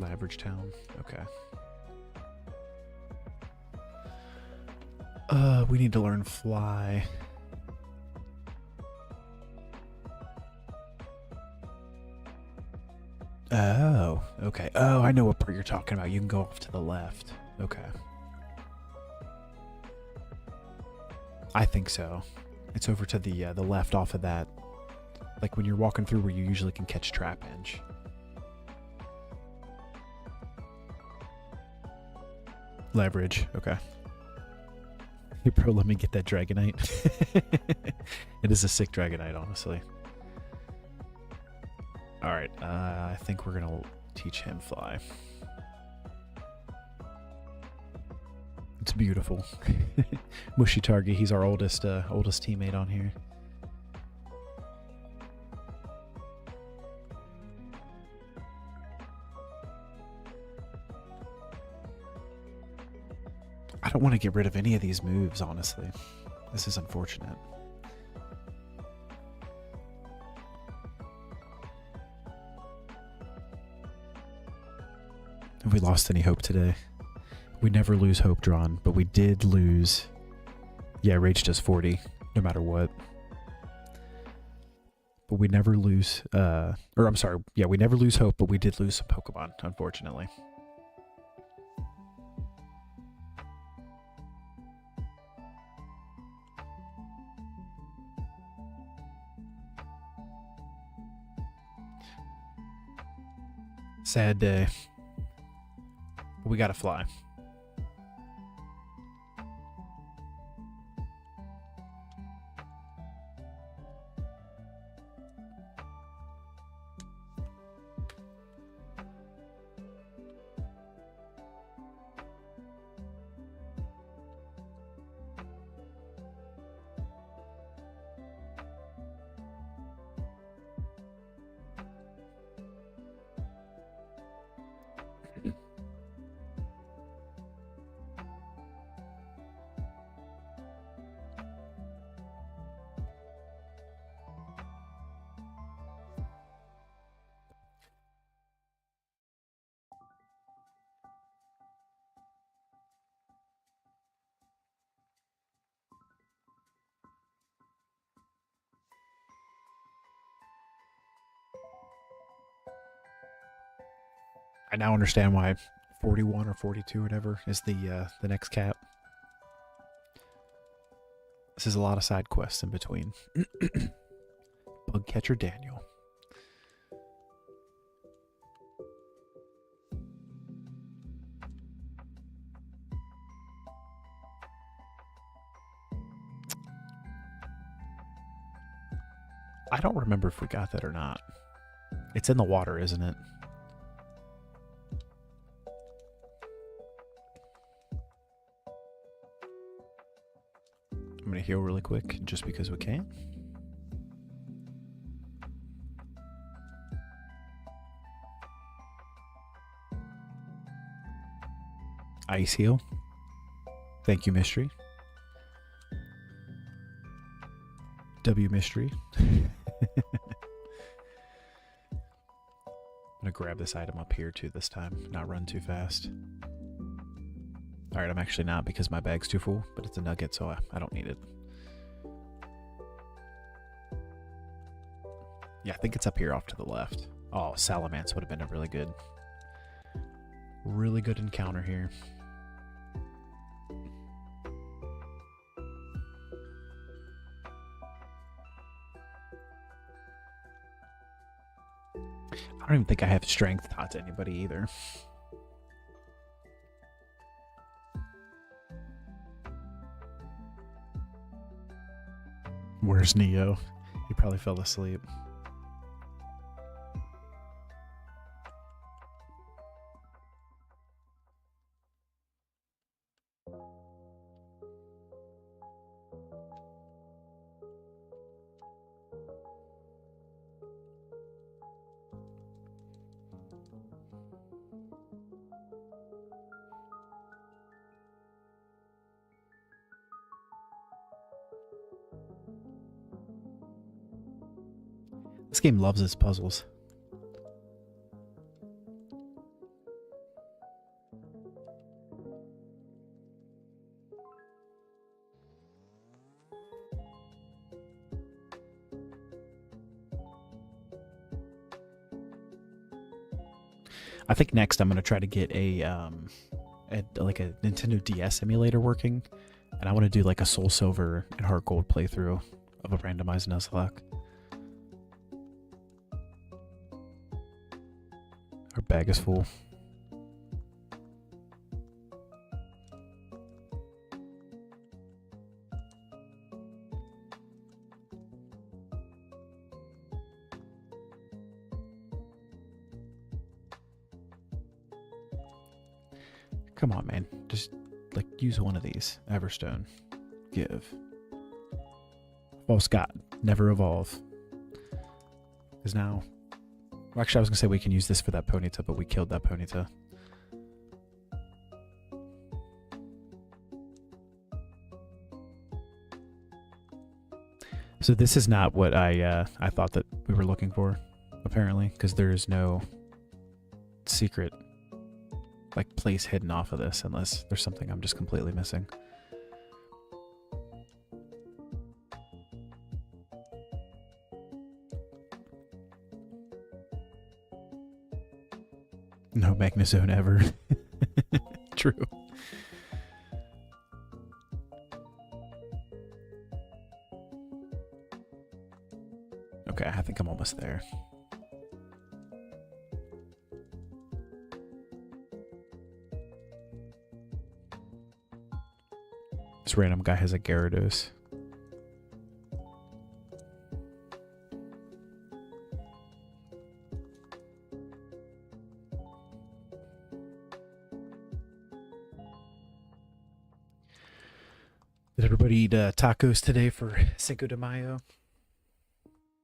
A: Laveridge Town. Okay. We need to learn Fly. Oh, okay. Oh, I know what part you're talking about. You can go off to the left. Okay. I think so. It's over to the left off of that. Like when you're walking through where you usually can catch trap inch. Leverage. Okay. Hey, bro, let me get that Dragonite. It is a sick Dragonite, honestly. Alright, I think we're gonna teach him fly. It's beautiful. Mushy Targi, he's our oldest teammate on here. I don't want to get rid of any of these moves, honestly. This is unfortunate. Have we lost any hope today? We never lose hope drawn, but we did lose. Yeah, Rage does 40, no matter what. But we never lose, or I'm sorry, yeah, we never lose hope, but we did lose some Pokemon, unfortunately. Sad day. But we gotta fly. I now understand why 41 or 42 or whatever is the next cap. This is a lot of side quests in between. Bug catcher Daniel. I don't remember if we got that or not. It's in the water, isn't it? I'm gonna heal really quick just because we can. Ice heal. Thank you, Mystery. W Mystery. I'm gonna grab this item up here too this time, not run too fast. Alright, I'm actually not because my bag's too full, but it's a nugget, so I don't need it. Yeah, I think it's up here off to the left. Oh, Salamence would have been a really good encounter here. I don't even think I have strength taught to anybody either. Where's Neo? He probably fell asleep. This game loves its puzzles. I think next I'm going to try to get like a Nintendo DS emulator working And I want to do like a Soul Silver and Heart Gold playthrough of a randomized Nuzlocke. Our bag is full. Come on, man. Just, like, use one of these. Everstone. Give. False God. Never evolve. Because now... Well, actually, I was going to say we can use this for that Ponyta, but we killed that Ponyta. So this is not what I thought that we were looking for, apparently, because there is no secret like place hidden off of this, unless there's something I'm just completely missing. No Magnezone ever. True. Okay, I think I'm almost there. This random guy has a Gyarados. Did everybody eat tacos today for Cinco de Mayo?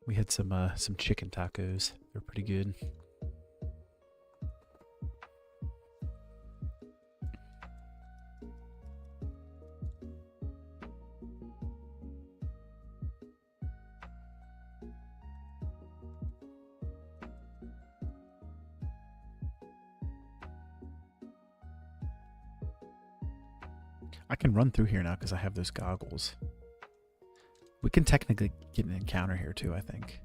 A: We had some chicken tacos. They're pretty good. I can run through here now because I have those goggles. We can technically get an encounter here too, I think.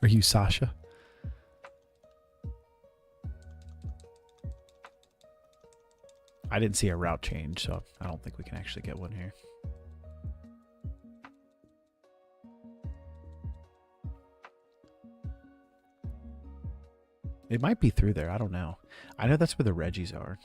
A: Are you Sasha? I didn't see a route change, so I don't think we can actually get one here. It might be through there. I don't know. I know that's where the Reggies are.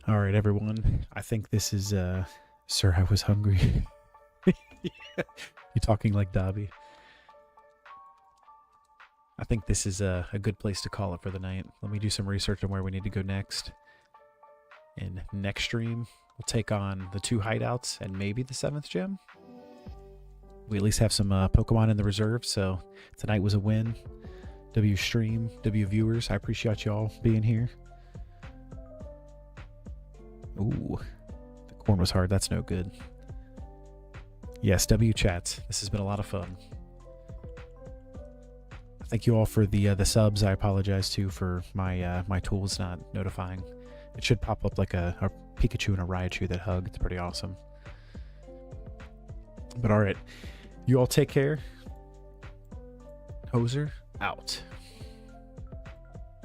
A: All right, everyone. I think this is, Sir, I was hungry. You're talking like Dobby. I think this is a good place to call it for the night. Let me do some research on where we need to go next. In next stream, we'll take on the 2 hideouts and maybe the 7th gem. We at least have some Pokemon in the reserve, so tonight was a win. W stream, W viewers, I appreciate y'all being here. Ooh, the corn was hard. That's no good. Yes, W chats. This has been a lot of fun. Thank you all for the subs. I apologize too for my my tools not notifying. It should pop up like a Pikachu and a Raichu that hug. It's pretty awesome. But all right, you all take care. Hoser out.